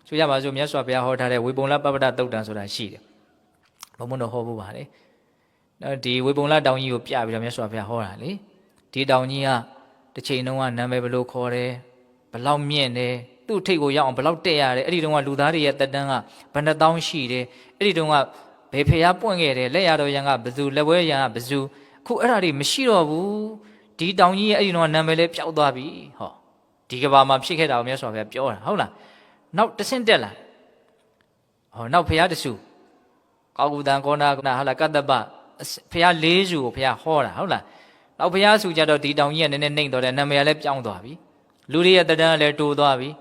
ဲဆိုရပါစို့မြတ်စွာဘုရားဟောထားတဲ့ဝေပုံလပပ္ပတသုတ်တံဆိုတာရှိတယ်ဘုံဘုံတို့ဟောဖို့ပါလေဒီဝေပုံလတောင်ကြီးကိုပြပြီးတော့မြတ်စွာဘုရားဟောတာလေဒီတောင်ကြီးကတစ်ချိန်လုံးကနာမည်ဘလို့ခေါ်တယ်ဘလောက်မြင့်တယ်သူ့ထိပ်ကိုရောက်အောင်ဘလောက်တက်ရတယ်အဲ့ဒီတုန်းကလူသားတွေရဲ့တက်တန်းကဘယ်နှသောင်းရှိတယ်အဲ့ဒီတုန်းကဘယ်ဖျားပွင့်ခဲ့တယ်လက်ရတော်ရန်ကဘယ်သူလက်ဝဲရန်ကဘယ်သူအခုအဲ့ဒါတွေမရှိတော့ဘူးဒီတောင်ကြီးရဲ့အဲ့ဒီတုန်းကနာမည်လေးပျောက်သွားပြီဟောဒီကဘာမှာဖြစ်ခဲ့တာကိုမြတ်စွာဘုရားပြောတာဟုတ်လားနောက်တဆင့်တက်လာဟောနောက်ဖျားတဆူကောကုတံကောနာဟာလာကတ္တပဖျား၄ဆူကိုဖျားဟောတာဟုတ်လားနောက်ဖျားဆူကြတော့ဒီတောင်ကြီးကနည်းနည်းနှိမ့်တော့တယ်နာမည်လည်းပြောင်းသွားပြီလူတွေရဲ့တဏ္ဍာလည်းတိုးသွားပြီ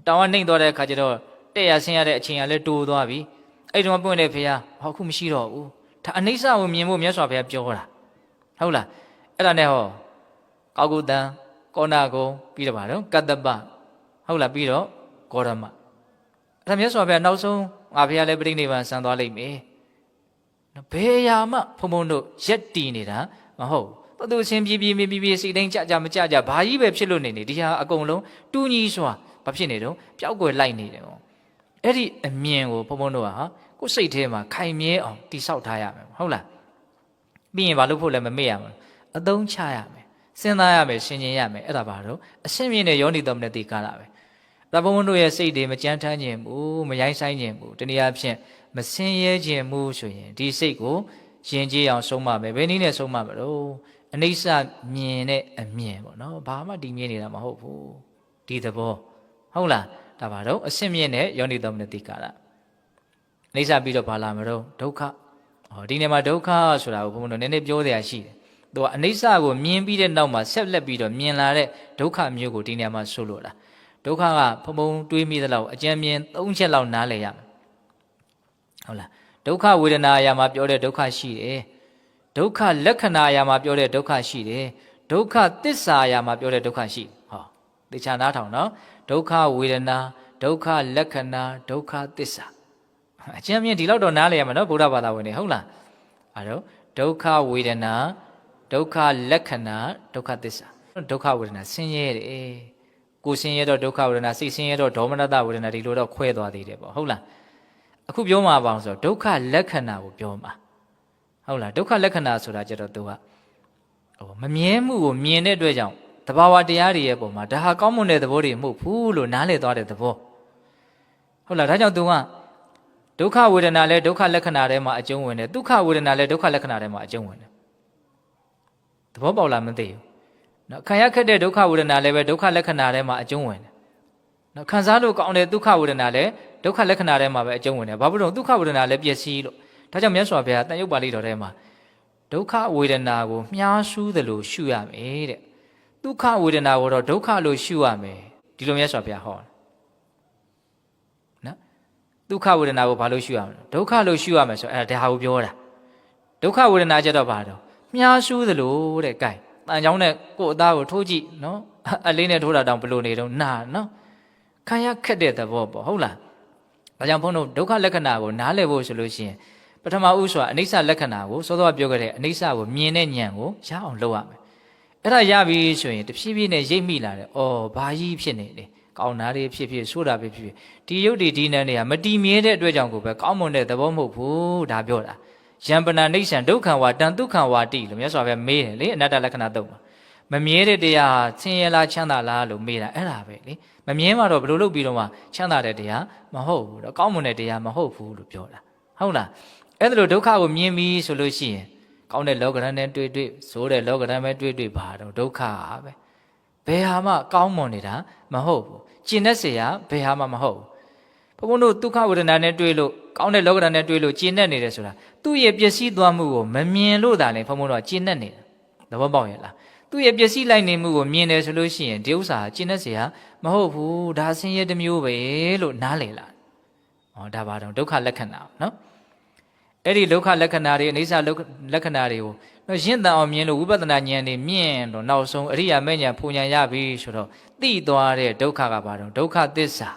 တောင်ကနှိမ့်သွားတဲ့အခါကျတော့တဲ့ရဆင်းရတဲ့အချိန်ကလည်းတိုးသွားပြီအဲ့တုန်းကပွင့်တဲ့ဖျားဟောအခုမရှိတော့ဘူးဒါအနိစ္စကိုမြင်ဖို့မြတ်စွာဘုရားပြောတာဟုတ်လားအဲ့ဒါနဲ့ဟောကောကုတံကောနာကုံပြီးတော့ဗါတော့ကတ္တပဟုတ်လားပြီးတော့ဂေါရမအဲ့ဒါမြတ်စွာဘုရားနောက်ဆုံးငါဘုရားလည်းပြိဋိနိဗ္ဗာန်ဆံသွားလိမ့်မယ်ဘယ်အရာမှဘုံဘုံတို့ရက်တည်နေတာမဟုတ်သူအချင်းပြေစိတ်တိုင်းကြမကြဘာကြီးပဲဖြစ်လို့နေဒီဟာအကုန်လုံးတူးကြီးစွာဘာဖြစ်နေတော့ပျောက်ကွယ်လိုက်နေတယ်ပေါ့အဲ့ဒီအမြင်ကိုဘုံဘုံတို့ဟာကိုယ်စိတ်ထဲမှာခိုင်မြဲအောင်တိဆောက်ထားရမယ်ဟုတ်လားပြီးရင်ဘာလို့ဖို့လဲမမေ့ရမှာအသုံးချရမယ်စဉ်းစားရမယ်ရှင်းကျင်ရမယ်အဲ့ဒါဘာလို့အရှင်းမြင်တဲ့ယောနိတော်မနဲ့သိကားတာပဲဒါဘုံဘုံတို့ရဲ့စိတ်တွေမကြမ်းထမ်းခြင်းဘူးမရိုင်းဆိုင်ခြင်းဘူးတနည်းအားဖြင့်မဆင်းရဲခြင်းဘူးဆိုရင်ဒီစိတ်ကိုယဉ်ကျေးအောင်ဆုံးမမယ်ဘယ်နည်းနဲ့ဆုံးမမလို့အနိစ္စမြင်တဲ့အမြင်ပေါ့နော်ဘာမှဒီမြင်နေတာမဟုတ်ဘူးဒီသဘောဟုတ်လားဒါပါတော့အရှင်းမြင်တဲ့ယောနိတော်မနဲ့သိကားတာအနိစ္စပြီးတော့ဘာလာမလို့ဒုက္ခဒီနေရာမှာဒုက္ခဆိုတာကိုဘုံဘုံတို့နည်းနည်းပြောရရှိတယ်သူကအနိစ္စကိုမြင်ပြီးတဲ့နောက်မှာဆက်လက်ပြီးတော့မြင်လာတဲ့ဒုက္ခမျိုးကိုဒီနေရာမှာဆိုလို့လားဒုက္ခကဘုံဘုံတွေးမိသလောက်အကျဉ်းမြင်၃ချက်လောက်နားလည်ရမယ်ဟုတ်လားဒုက္ခဝေဒနာအရာမှာပြောတဲ့ဒုက္ခရှိတယ်ဒုက္ခလက္ခဏာအရာမှာပြောတဲ့ဒုက္ခရှိတယ်ဒုက္ခသစ္စာအရာမှာပြောတဲ့ဒုက္ခရှိဟောသေချာနားထောင်နော်ဒုက္ခဝေဒနာဒုက္ခလက္ခဏာဒုက္ခသစ္စာအကျဉ်းမြင်ဒီလောက်တော့နားလည်ရမယ်နော်ဗုဒ္ဓဘာသာဝင်တွေဟုတ်လားအဲတော့ဒုက္ခဝေဒနာဒုက္ခလက္ခဏာဒုက္ခသစ္စာဒုက္ခဝေဒနာဆင်းရဲတယ်ကိုဆင်းရဲတော့ဒုက္ခဝေဒနာစိတ်ဆင်းရဲတော့ဒေါမနတဝေဒနာဒီလိုတော့ခွဲသွားသေးတယ်ပေါ့ဟုတ်လားအခုပြောမှာပါအောင်ဆိုတော့ဒုက္ခလက္ခဏာကိုပြောမှာဟုတ်လားဒုက္ခလက္ခဏာဆိုတာကြတော့သူကမမြဲမှုကိုမြင်တဲ့အတွက်ကြောင့်တဘာဝတရားတွေရဲ့ပုံမှာဒါဟာကောင်းမွန်တဲ့သဘောတွေမဟုတ်ဘူးလို့နားလည်သွားတဲ့သဘောဟုတ်လားဒါကြောင့်သူကဒုက္ခဝေဒနာလည်းဒုက္ခလက္ခဏာထဲမှာအကျုံးဝင်တယ်ဒုက္ခဝေဒနာလည်းဒုက္ခလက္ခဏာထဲမှာအကျုံးဝင်တယ်သဘောပေါက်လားမသိဘူးနော်ခံရခက်တဲ့ဒုက္ခဝေဒနာလည်းပဲဒုက္ခလက္ခဏာထဲမှာအကျုံးဝင်တယ်နော်ခံစားလို့ကောင်းတဲ့ဒုက္ခဝေဒနာလည်းဒုက္ခလက္ခဏာထဲမှာပဲအကျုံးဝင်တယ်ဘာဖြစ်လို့ဒုက္ခဝေဒနာလည်းပျက်စီးလို့ဒါကြောင့်မြတ်စွာဘုရားတန်ရုပ်ပါဠိတော်ထဲမှာဒုက္ခဝေဒနာကိုမြားဆူးသလိုရှုရမယ်တဲ့ဒုက္ခဝေဒနာကိုတော့ဒုက္ခလို့ရှုရမယ်ဒီလိုမြတ်စွာဘုရားဟောတယ်နော်ဒုက္ခဝေဒနာကိုဘာလို့ရှုရမလဲဒုက္ခလို့ရှုရမယ်ဆိုအဲ့ဒါဟာကိုပြောတာဒုက္ခဝေဒနာကြတော့ဘာတော့မြားဆူးသလိုတဲ့ gain တန်ချောင်းနဲ့ကိုယ်အသားကိုထိုးကြည့်နော်အလေးနဲ့ထိုးတာတောင်ဘလို့နေတော့နာနော်ခံရခက်တဲ့သဘောပေါ့ဟုတ်လားဒါကြောင့်ဘုန်းတို့ဒုက္ခလက္ခဏာကိုနားလည်ဖို့ဆိုလို့ရှိရင်ပထမဦးစွာအနိစ္စလက္ခဏာကိုစောစောပြောခဲ့တဲ့အနိစ္စကိုမြင်တဲ့ဉာဏ်ကိုရအောင်လုပ်ရမယ်အဲ့ဒါရပြီဆိုရင်တဖြည်းဖြည်းနဲ့ရိပ်မိလာတယ်ဩဘာကြီးဖြစ်နေလဲကောင်းတာတွေဖြစ်ဖြစ်ဆိုးတာပဲဖြစ်ဖြစ်ဒီယုတ်ဒီနန်းတွေကမတည်မြဲတဲ့အတွက်ကြောင့်ကိုပဲကောင်းမွန်တဲ့သဘောမဟုတ်ဘူးဒါပြောတာယံပနာနိစ္စံဒုက္ခံဝါတံဒုက္ခံဝါတိလို့မြတ်စွာဘုရားမေးတယ်လေအနတ္တလက္ခဏာသုံးပါမမြဲတဲ့တရားဆင်းရဲလားချမ်းသာလားလို့မေးတာအဲ့ဒါပဲလေမမြဲမှတော့ဘယ်လိုလုပ်ပြီးတော့မှချမ်းသာတဲ့တရားမဟုတ်ဘူးတော့ကောင်းမွန်တဲ့တရားမဟုတ်ဘူးလို့ပြောတာဟုတ်လားအဲ့ဒါလိုဒုက္ခကိုမြင်ပြီးဆိုလို့ရှိရင် ကောင်းတဲ့လောကဓာတ်နဲ့တွေ့ဆိုးတဲ့လောကဓာတ်ပဲတွေ့ပါတော့ဒုက္ခပဲဘယ်ဟာမှကောင်းမွန်နေတာမဟုတ်ဘူးကျင့်တတ်เสียဘယ်ဟာမှမဟုတ်ဘူးဘုန်းဘုန်းတို့ဒုက္ခဝေဒနာနဲ့တွေ့လို့ကောင်းတဲ့လောကဓာတ်နဲ့တွေ့လို့ကျင့်တတ်နေတယ်ဆိုတာသူ့ရဲ့ပျက်စီးသွားမှုကိုမမြင်လို့သာလေဘုန်းဘုန်းတို့ကကျင့်တတ်နေတာသဘောပေါက်ရဲ့လားသူ့ရဲ့ပျက်စီးလိုက်နေမှုကိုမြင်တယ်ဆိုလို့ရှိရင်ဒီဥစ္စာကျင့်တတ်เสียမဟုတ်ဘူးဒါဆင်းရဲတစ်မျိုးပဲလို့နားလည်လာဒါပါတော့ဒုက္ခလက္ခဏာနော်အဲ့ဒီဒုက္ခလက္ခဏာတွေအိဋ္ဌလက္ခဏာတွေကိုတော့ရင့်တန်အောင်မြင်လို့ဝိပဿနာဉာဏ်တွေမြင့်တော့နောက်ဆုံးအရိယာမဲ့ဉာဏ်ဖူဉာဏ်ရပြီဆိုတော့သိသွားတဲ့ဒုက္ခကပါတော့ဒုက္ခသစ္စာ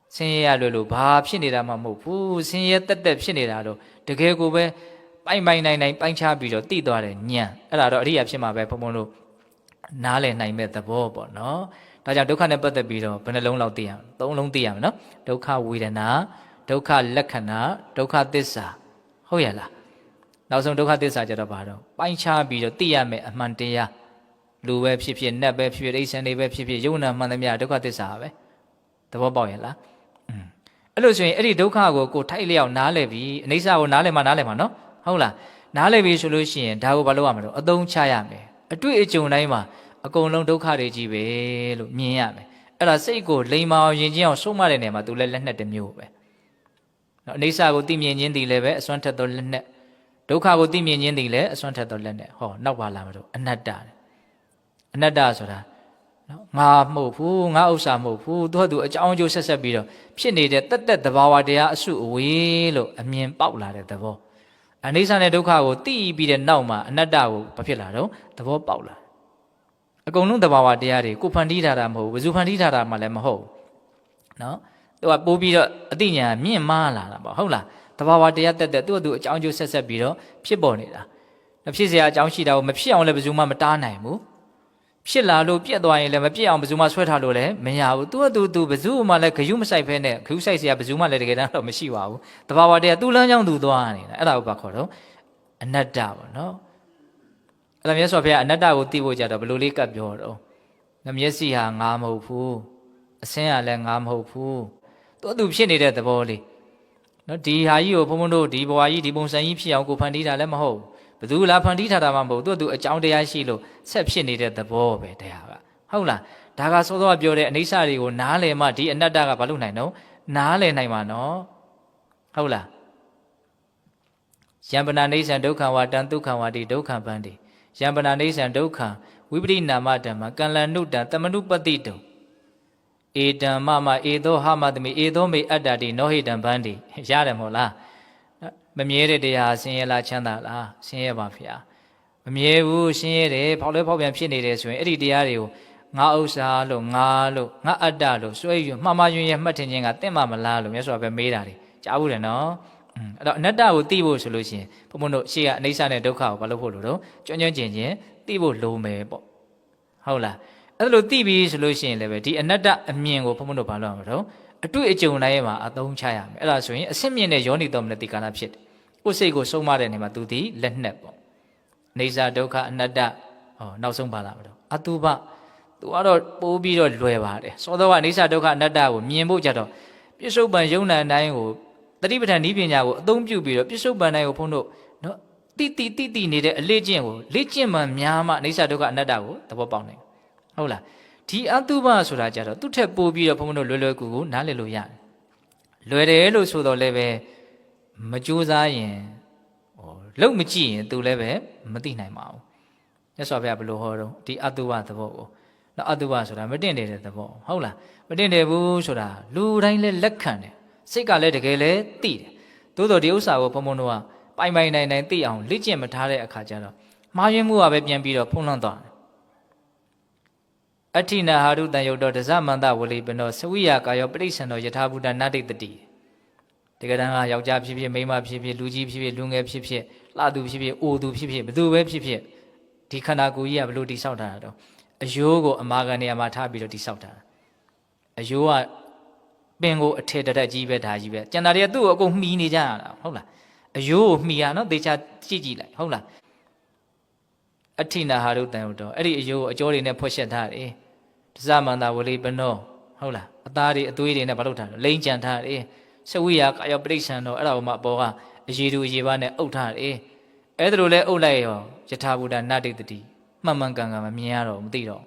ဆင်းရဲရလို့ဘာဖြစ်နေတာမှမဟုတ်ဘူးဆင်းရဲတက်ဖြစ်နေတာတော့တကယ်ကိုပဲပိုင်နိုင်ပိုင်းခြားပြီးတော့သိသွားတဲ့ဉာဏ်အဲ့ဒါတော့အရိယာဖြစ်မှာပဲဘုံဘုံတို့နားလည်နိုင်မဲ့သဘောပေါ့နော်ဒါကြောင့်ဒုက္ခနဲ့ပတ်သက်ပြီးတော့ဘယ်နှလုံးလောက်သိရအောင်သုံးလုံးသိရမယ်နော်ဒုက္ခဝေဒနာဒုက္ခလက္ခဏာဒုက္ခသစ္စာဟုတ်ရလားနောက်ဆုံးဒုက္ခသစ္စာကြတော့ဘာတော့ပိုင်းခြားပြီးတော့သိရမယ်အမှန်တရားလူပဲဖြစ်ဖြစ်နတ်ပဲဖြစ်ဖြစ်အိဋ္ဌံတွေပဲဖြစ်ဖြစ်ယုံနာမှန်သမျှဒုက္ခသစ္စာပဲသဘောပေါက်ရလားအဲ့လိုဆိုရင်အဲ့ဒီဒုက္ခကိုထိုက်လျောက်နားလည်ပြီးအနိစ္စကိုနားလည်မှနော်ဟုတ်လားနားလည်ပြီးဆိုလို့ရှိရင်ဒါကိုဘာလုပ်ရမလဲအသုံးချရမယ်အတွေ့အကြုံတိုင်းမှာအကုန်လုံးဒုက္ခတွေကြီးပဲလို့မြင်ရမယ်အဲ့ဒါစိတ်ကိုလိမ်မာအောင်ယဉ်ကျေးအောင်ဆုံးမတဲ့နေရာမှာသူလည်းလက်နဲ့တစ်မျိုးပဲနော်အနိစ္စကိုသိမြင်ခြင်းတည်လည်းပဲအစွမ်းထက်သောလက်နဲ့ဒုက္ခကိုသိမြင်ခြင်းတည်လည်းအစွမ်းထက်သောလက်နဲ့ဟောနောက်ပါလာမလို့အနတ္တဆိုတာနော်ငါမဟုတ်ဘူးငါဥစ္စာမဟုတ်ဘူးသူ့ဟာသူအကြောင်းအကျိုးဆက်ပြီးတော့ဖြစ်နေတဲ့တက်သဘာဝတရားအစုအဝေးလို့အမြင်ပေါက်လာတဲ့သဘောအနိစ္စနဲ့ဒုက္ခကိုသိပြီးတဲ့နောက်မှာအနတ္တကိုဘာဖြစ်လာတော့သဘောပေါက်လာအကုန်လုံးသဘာဝတရားတွေကိုဖန်တီးထားတာမဟုတ်ဘူးဘယ်သူဖန်တီးထားတာမှလည်းမဟုတ်နော်သူကပိုးပြီးတော့အသိဉာဏ်မြင့်မားလာတာပေါ့ဟုတ်လားသဘာဝတရားတက်သူ့အကြောင်းအကျိုးဆက်ပြီးတော့ဖြစ်ပေါ်နေတာဖြစ်เสียအကြောင်းရှိတာကိုမဖြစ်အောင်လည်းဘယ်သူမှမတားနိုင်ဘူးဖြစ်လာလို့ပြက်သွားရင်လည်းမပြက်အောင်ဘယ်သူမှဆွဲထားလို့လည်းမရဘူးသူဘယ်သူမှလည်းဂယုမဆိုင်ဖဲနဲ့ဂယုဆိုင်เสียဘယ်သူမှလည်းတကယ်တမ်းတော့မရှိပါဘူးသဘာဝတရားသူ့လမ်းကြောင်းသူသွားနေတာအဲ့ဒါကိုဘာခေါ်တော့အနတ္တပေါ့နော်အဲ့ဒါမြတ်စွာဘုရားအနတ္တကိုသိဖို့ကြတော့ဘယ်လိုလေးကပ်ပြောတော့မျက်စိဟာငါမဟုတ်ဘူးအစင်းဟာလည်းငါမဟုတ်ဘူးသူဖြစ်နေတဲ့သဘောလေးနော်ဒီဟာကြီးကိုဘုံဘုံတို့ဒီဘဝကြီးဒီပုံစံကြီးဖြစ်အောင်ကိုဖန်တီးတာလည်းမဟုတ်ဘယ်သူလားဖန်တီးထားတာမှမဟုတ်သူအကြောင်းတရားရှိလို့ဆက်ဖြစ်နေတဲ့သဘောပဲတရားကဟုတ်လားဒါကစောစောပြောတဲ့အနိစ္စတွေကိုနားလည်မှဒီအနတ္တကဘာလို့နိုင်တော့နားလည်နိုင်မှာနော်ဟုတ်လားယံပနာနိစ္စံဒုက္ခဝါတံဒုက္ခဝါတိဒုက္ခပန္တိယံပနာနိစ္စံဒုက္ခဝိပရိနာမဓမ္မကံလနုတံတမနုပတိတုံဧတံမမဧသောဟမသမိဧသောမေအတ္တတိနောဟိတံဗန္တိရတယ်မဟုတ်လားမမြဲတဲ့တရားဆင်းရဲလားချမ်းသာလားဆင်းရဲပါဗျာမမြဲဘူးဆင်းရဲတယ်ဖောက်လဲဖောက်ပြန်ဖြစ်နေတယ်ဆိုရင်အဲ့ဒီတရားတွေကိုငါဥစ္စာလို့ငါအတ္တလို့စွဲယူမှားယွင်းရမှတ်ထင်ခြင်းကတင့်မမလားလို့မြတ်စွာဘုရားမေးတာလေကြားဘူးတယ်နော်အဲ့တော့အနတ္တကိုသိဖို့ဆိုလို့ရှိရင်ဘုံဘုံတို့ရှေ့ကအနိစ္စနဲ့ဒုက္ခကိုဘာလို့ဖို့လို့တော့ကျွမ်းကျင်သိဖို့လိုမယ်ပေါ့ဟုတ်လားအဲ့လိုသိပြီဆိုလို့ရှိရင်လည်းပဲဒီအနတ္တအမြင်ကိုဘုံဘုံတို့ဘာလို့ရမလို့အတွေ့အကြုံတိုင်းမှာအသုံးချရမယ်အဲ့ဒါဆိုရင်အစစ်မြင့်တဲ့ယောနိတော်မနတိကာလဖြစ်တယ်ကိုယ်စိတ်ကိုဆုံးမတဲ့နေမှာသူဒီလက်နှက်ပေါ့နေစာဒုက္ခအနတ္တနောက်ဆုံးပါလာမလို့အတုပသူကတော့ပိုးပြီးတော့လွယ်ပါတယ်စောတော့ကနေစာဒုက္ခအနတ္တကိုမြင်ဖို့ကြတော့ပြစ္ဆုတ်ပံယုံနာတိုင်းကိုတတိပဋ္ဌာန်ဤပညာကိုအသုံးပြုပြီးတော့ပြစ္ဆုတ်ပံတိုင်းကိုဘုန်းတို့နော်တိနေတဲ့အလေးကျင့်ကိုလေ့ကျင့်မှများမှနေစာဒုက္ခအနတ္တကိုသဘောပေါက်နိုင်ဟုတ်လားဒီအတုပဆိုတာကြတော့သူ့ထက်ပိုပြီးတော့ဘုန်းတို့လွယ်ကူနားလည်လို့ရတယ်လွယ်တယ်လို့ဆိုတော့လည်းပဲမကြိုးစားရင်လုံမကြည့်ရင်သူလည်းပဲမသိနိုင်ပါဘူးမြတ်စွာဘုရားဘယ်လိုဟောတော့ဒီအတုပသဘောကိုနော်အတုပဆိုတာမတင့်တယ်တဲ့သဘောဟုတ်လားမတင့်တယ်ဘူးဆိုတာလူတိုင်းလည်းလက်ခံတယ်စိတ်ကလည်းတကယ်လည်းသိတယ်သို့တော်ဒီဥစ္စာကိုဘုံဘုံတို့ကပိုင်နိုင်သိအောင်လေ့ကျင့်မထားတဲ့အခါကျတော့မှားယွင်းမှုကပဲပြန်ပြီးတော့ဖုံးလွှမ်းသွားတယ်အဋ္ဌိနာဟာရုတံယုတ်တော်ဒဇမန္တဝလိပနောသဝိယကာယောပရိစ္ဆန္တောယထာဘုဒ္ဓနာတိတတိတကယ်တမ်းကယောက်ျားဖြစ်ဖြစ်မိန်းမဖြစ်ဖြစ်လူကြီးဖြစ်ဖြစ်လူငယ်ဖြစ်ဖြစ်လှသူဖြစ်ဖြစ်အိုသူဖြစ်ဖြစ်ဘယ်သူပဲဖြစ်ဖြစ်ဒီခန္ဓာကိုယ်ကြီးကဘလို့တိဆောက်ထားတာတော့အယိုးကိုအမာခံနေရာမှာထားပြီးတော့တိဆောက်ထားတာအယိုးကပင်ကိုအထည်တက်ကြီးပဲဒါကြီးပဲကျန်တာတွေကသူ့ကိုအကုန်မှီနေကြရတာဟုတ်လားအယိုးကိုမှီရနော်သေချာကြည့်လိုက်ဟုတ်လားအဋ္ဌိနာဟာရုတံယုတ်တော်အဲ့ဒီအယိုးကိုအကျော်တွေနဲ့ဖွက်ရှက်ထားတယ်ဒဇမန္တဝလိပနောဟုတ်လားအသားတွေအသွေးတွေနဲ့ဘာလုပ်ထားလဲလိမ့်ကြံထားတယ်သဝိယကာယောပရိစ္ဆန္တောအဲ့ဒါကိုမှအပေါ်ကအရေတူအရေပါနဲ့အုပ်ထားတယ် အဲ့ဒါလိုလဲအုပ်လိုက်ရောယထာဘုဒ္ဓနတ္တိတတိမှန်မှန်ကန်ကန်မမြင်ရတော့မသိတော့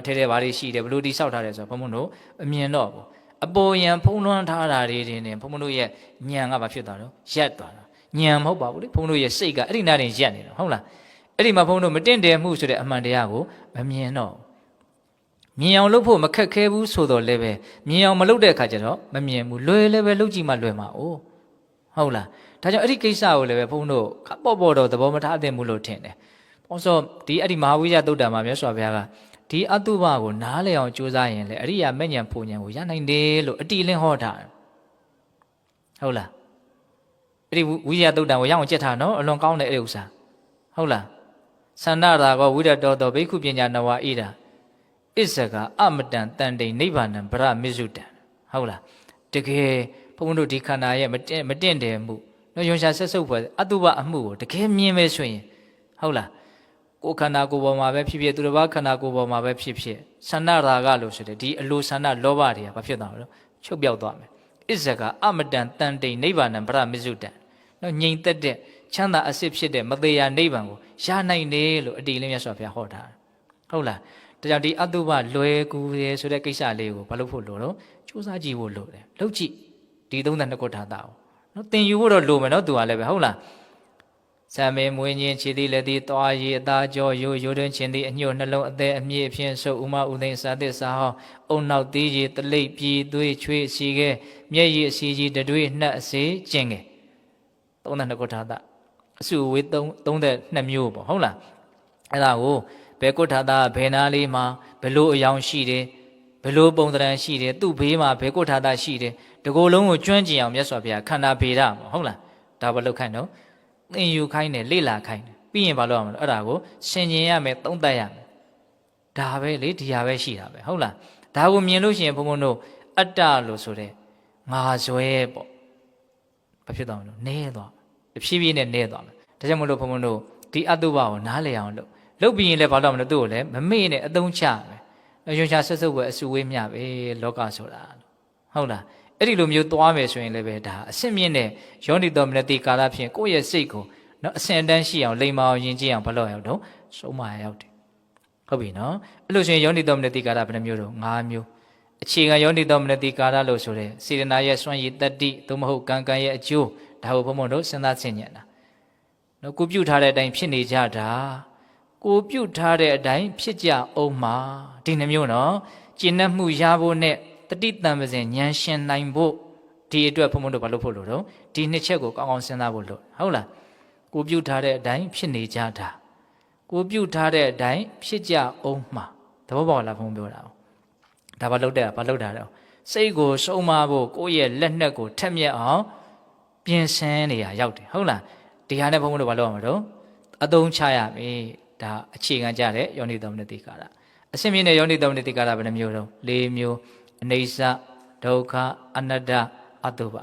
ထဲထဲဘာတွေရှိတယ်ဘလို့တိဆောက်ထားတယ်ဆိုတော့ဘုံဘုံတို့အမြင်တော့ဘူးအပေါ်ယံဖုံးလွှမ်းထားတာတွေတင်ဘုံဘုံတို့ရဲ့ညံကဘာဖြစ်သွားတော့ရက်သွားတာညံမဟုတ်ပါဘူးလေဘုံတို့ရဲ့စိတ်ကအဲ့ဒီနာတင်ရက်နေတာဟုတ်လားအဲ့ဒီမှာဘုံတို့မတင့်တယ်မှုဆိုတဲ့အမှန်တရားကိုမမြင်တော့မြင်အောင်လုပ်ဖို့မခက်ခဲဘူးဆိုတော့လည်းပဲမြင်အောင်မလုပ်တဲ့အခါကျတော့မမြင်ဘူးလွယ်လည်းပဲလုပ်ကြည့်မှလွယ်မှာ哦ဟုတ်လားဒါကြောင့်အဲ့ဒီကိစ္စကိုလည်းပဲဘုံတို့ပေါ့တော့သဘောမထားသင့်ဘူးလို့ထင်တယ်။ဘာလို့ဒီအဲ့ဒီမဟာဝိဇ္ဇသုတ်တံမှာမြတ်စွာဘုရားကဒီအတုပကိုနားလည်အောင်ကြိုးစားရင်လေအရိယာမဉ္ဇဉ်ဖူဉ္ဇဉ်ကိုရနိုင်တယ်လို့အတိလင်းဟောထားတယ်။ဟုတ်လား။အဲ့ဒီဝိဇ္ဇသုတ်တံကိုရအောင်ကြက်ထားနော်အလွန်ကောင်းတဲ့အဲ့ဒီဥစ္စာဟုတ်လား။သန္နရာကောဝိရတောတောဘိက္ခုပညာနဝဣဒာဣဇကအမတံတန်တိန်နိဗ္ဗာနံဗရမိစုတံဟုတ်လား။တကယ်ဘုန်းတို့ဒီခန္ဓာရဲ့မတင့်တယ်မှုနော်ယုံရှာဆက်စုပ်ဖွယ်အတုပအမှုကိုတကယ်မြင်မယ်ဆိုရင်ဟုတ်လားကိုယ်ခန္ဓာကိုယ်ပေါ်မှာပဲဖြစ်ဖြစ်သူတစ်ပါးခန္ဓာကိုယ်ပေါ်မှာပဲဖြစ်ဖြစ်ဆန္ဒရာဂလို့ဆိုတဲ့ဒီအလိုဆန္ဒလောဘတွေကဘာဖြစ်သွားမလဲချုပ်ပြောက်သွားမယ်ဣဇကအမတံတန်တိန်နိဗ္ဗာနံဗရမိစုတံနော်ငြိမ်သက်တဲ့ချမ်းသာအစစ်ဖြစ်တဲ့မသေးရနိဗ္ဗာန်ကိုရနိုင်တယ်လို့အတိအလင်းမြတ်စွာဘုရားဟောထားတယ်ဟုတ်လားဒါကြောင့်ဒီအတုပလွယ်ကူရဲဆိုတဲ့ကိစ္စလေးကိုဘာလို့ဖို့လို့တော့စူးစမ်းကြည့်ဖို့လိုတယ်လုပ်ကြည့်ဒီ32ခုထာတာကိုနော်သင်ယူဖို့တော့လိုမယ်နော်သူကလည်းပဲဟုတ်လားဇံမေမွေးခြင်းခြေသည်လက်သည်သွားရည်အသားကြောရိုးတွင်ခြင်းသည်အညှို့နှလုံးအသေးအမြင့်အဖြစ်ဆုပ်ဥမဥသိမ်းစာသစ်စာဟောင်းအုံနောက်သေးရည်တလိပ်ပြည်သွေးချွေးစီခဲမျက်ရည်အစီကြီးတတွေးနှက်အစေကျင်ငယ်32ခုထာတာအစုဝေး32မျိုးပေါ့ဟုတ်လားအဲ့ဒါကိုဘယ်ကုထာတာဘယ်နာလေးမှာဘယ်လိုအယောင်ရှိတယ်ဘယ်လိုပုံသဏ္ဍာန်ရှိတယ်သူ့ဘေးမှာဘယ်ကုထာတာရှိတယ်တကိုယ်လုံးကိုကျွမ်းကျင်အောင်မြတ်စွာဘုရားခန္ဓာဗေဒမှာဟုတ်လားဒါဘာလို့ခိုင်းတော့သင်ယူခိုင်းတယ်လေ့လာခိုင်းတယ်ပြီးရင်ဘာလို့ရမလဲအဲ့ဒါကိုဆင်ခြင်ရမယ်သုံးသပ်ရမယ်ဒါပဲလေဒီဟာပဲရှိတာပဲဟုတ်လားဒါကိုမြင်လို့ရှိရင်ဘုံဘုံတို့အတ္တလို့ဆိုတဲ့ငါဇွဲပေါ့ဘာဖြစ်သွားမလို့နည်းသွားတဖြည်းဖြည်းနဲ့နည်းသွားမယ်ဒါကြောင့်မလို့ဘုံဘုံတို့ဒီအတုပကိုနားလည်အောင်လုပ်ပြီးရင်လည်းဘာလို့မလဲသူ့ကိုလည်းမမေ့နဲ့အသုံးချမယ်ရွှန်ရှာဆက်စုပ်ပဲအစုဝေးမြပဲလောကဆိုတာဟုတ်လားအဲ့ဒီလိုမျိုးသွားမယ်ဆိုရင်လည်းပဲဒါအစစ်မြင့်တဲ့ယောနိတော်မနတိကာလဖြင့်ကိုယ့်ရဲ့စိတ်ကိုနော်အစင်တန်းရှိအောင်လိမ္မာအောင်ယဉ်ကျေးအောင်ဘလို့ရောက်တော့ဆုံးမရောက်တယ်ဟုတ်ပြီနော်အဲ့လိုဆိုရင်ယောနိတော်မနတိကာလဘယ်နှမျိုးတော့၅မျိုးအခြေခံယောနိတော်မနတိကာလလို့ဆိုတဲ့စေတနာရဲ့စွန့်ရည်တတ္တိသို့မဟုတ်ကံကံရဲ့အကျိုးဒါကိုဘုံဘုံတို့စဉ်းစားဆင်ခြင်တာနော်ကိုပြုတ်ထားတဲ့အတိုင်းဖြစ်နေကြတာကိုပြုတ်ထားတဲ့အတိုင်းဖြစ်ကြအောင်မှာဒီနှမျိုးနော်ကျင့်တတ်မှုရဖို့နဲ့တတိတံပစဉ်ဉာဏ်ရှင်နိုင်ဖို့ဒီအတွက်ဘုံဘုံတို့ဘာလို့ဖို့လို့တော့ဒီနှစ်ချက်ကိုကောင်းကောင်းစဉ်းစားဖို့လို့ဟုတ်လားကိုပြုတ်ထားတဲ့အတိုင်းဖြစ်နေကြတာကိုပြုတ်ထားတဲ့အတိုင်းဖြစ်ကြအောင်မှာသဘောပေါက်လားဘုံပြောတာဒါဘာလို့တဲ့ဘာလို့တာတော့စိတ်ကိုစုံမဖို့ကိုယ့်ရဲ့လက်နက်ကိုထက်မြက်အောင်ပြင်ဆင်နေရရောက်တယ်ဟုတ်လားဒီဟာနဲ့ဘုံဘုံတို့ဘာလို့ရမှာတော့အသုံးချရမယ်ဒါအခြေခံကြတဲ့ယောနိတော်မနတိကာလအစင်းမြင့်တဲ့ယောနိတော်မနတိကာလဘယ်နှမျိုးတော့၄မျိုးအနေဆဒုက္ခအနတ္တအတုပ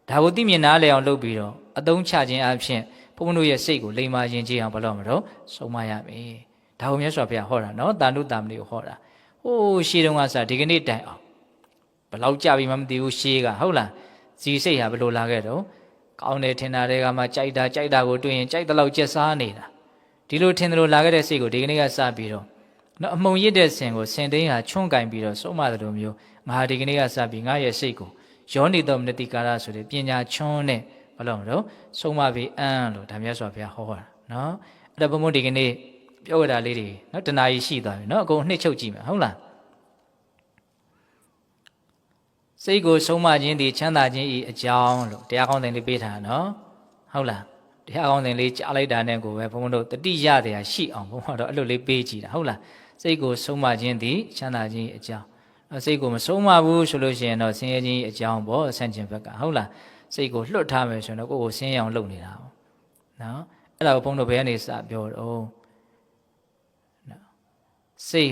ဒါကိုသိမြင်နားလည်အောင်လုပ်ပြီးတော့အသုံးချခြင်းအပြင်ဘုန်းဘုန်းတို့ရဲ့စိတ်ကိုလိမ္မာယဉ်ကျေးအောင်ဘယ်လိုမလို့ဆုံးမရမယ်ဒါကိုမြတ်စွာဘုရားဟောတာနော်တာနုတာမဏိကိုဟောတာဟိုးရှေးတုန်းကစဒီကနေ့တိုင်အောင်ဘယ်လောက်ကြပြီမှမသိဘူးရှေးကဟုတ်လားဇီစိတ်ဟာဘယ်လိုလာခဲ့တော့ကောင်းတယ်ထင်တာတွေကမှကြိုက်တာကိုတွေ့ရင်ကြိုက်တဲ့လောက်ကြက်စားနေတာဒီလိုထင်တယ်လို့လာခဲ့တဲ့စိတ်ကိုဒီကနေ့ကစပြီးတော့နော်အမုံရစ်တဲ့ဆင်ကိုဆင်သိန်းဟာချွန့်ကင်ပြီးတော့ဆုံးမတယ်လို့မျိုးငါဒီကနေ့ကစပြီးငါရဲ့စိတ်ကိုယောနိတော်မနတိကာရဆိုတဲ့ပညာချွန်းနဲ့ဘာလို့မလို့ဆုံးမပြီးအန်းလို့ဒါမြတ်စွာဘုရားဟောတာနော်အဲ့ဒါဘုံဘုံဒီကနေ့ပြောရတာလေးတွေနော်တဏှာကြီးရှိသွားပြီနော်အကုန်နှစ်ချုပ်ကြည့်မယ်ဟုတ်လားစိတ်ကိုဆုံးမခြင်းဒီချမ်းသာခြင်းဤအကြောင်းလို့တရားကောင်းတဲ့လေးပေးထားနော်ဟုတ်လားတရားကောင်းတဲ့လေးကြားလိုက်တာနဲ့ကိုပဲဘုံဘုံတို့တတိယတရားရှိအောင်ဘုံဘုံတော့အဲ့လိုလေးပေးကြည့်တာဟုတ်လားစိတ်ကိုဆုံးမခြင်းဒီချမ်းသာခြင်းအကြောင်းစိတ်ကိုမဆုံးမဘူးဆိုလို့ရှိရင်တော့ဆင်းရဲခြင်းအကြောင်းပေါ့ဆန့်ကျင်ဘက်ကဟုတ်လားစိတ်ကိုလွတ်ထားမယ်ဆိုရင်တော့ကိုယ့်ကိုဆင်းရဲအောင်လုပ်နေတာပေါ့နော်အဲ့ဒါကိုဘုန်းတော်ဘယ်ကနေစပြောတော့နော်စိတ်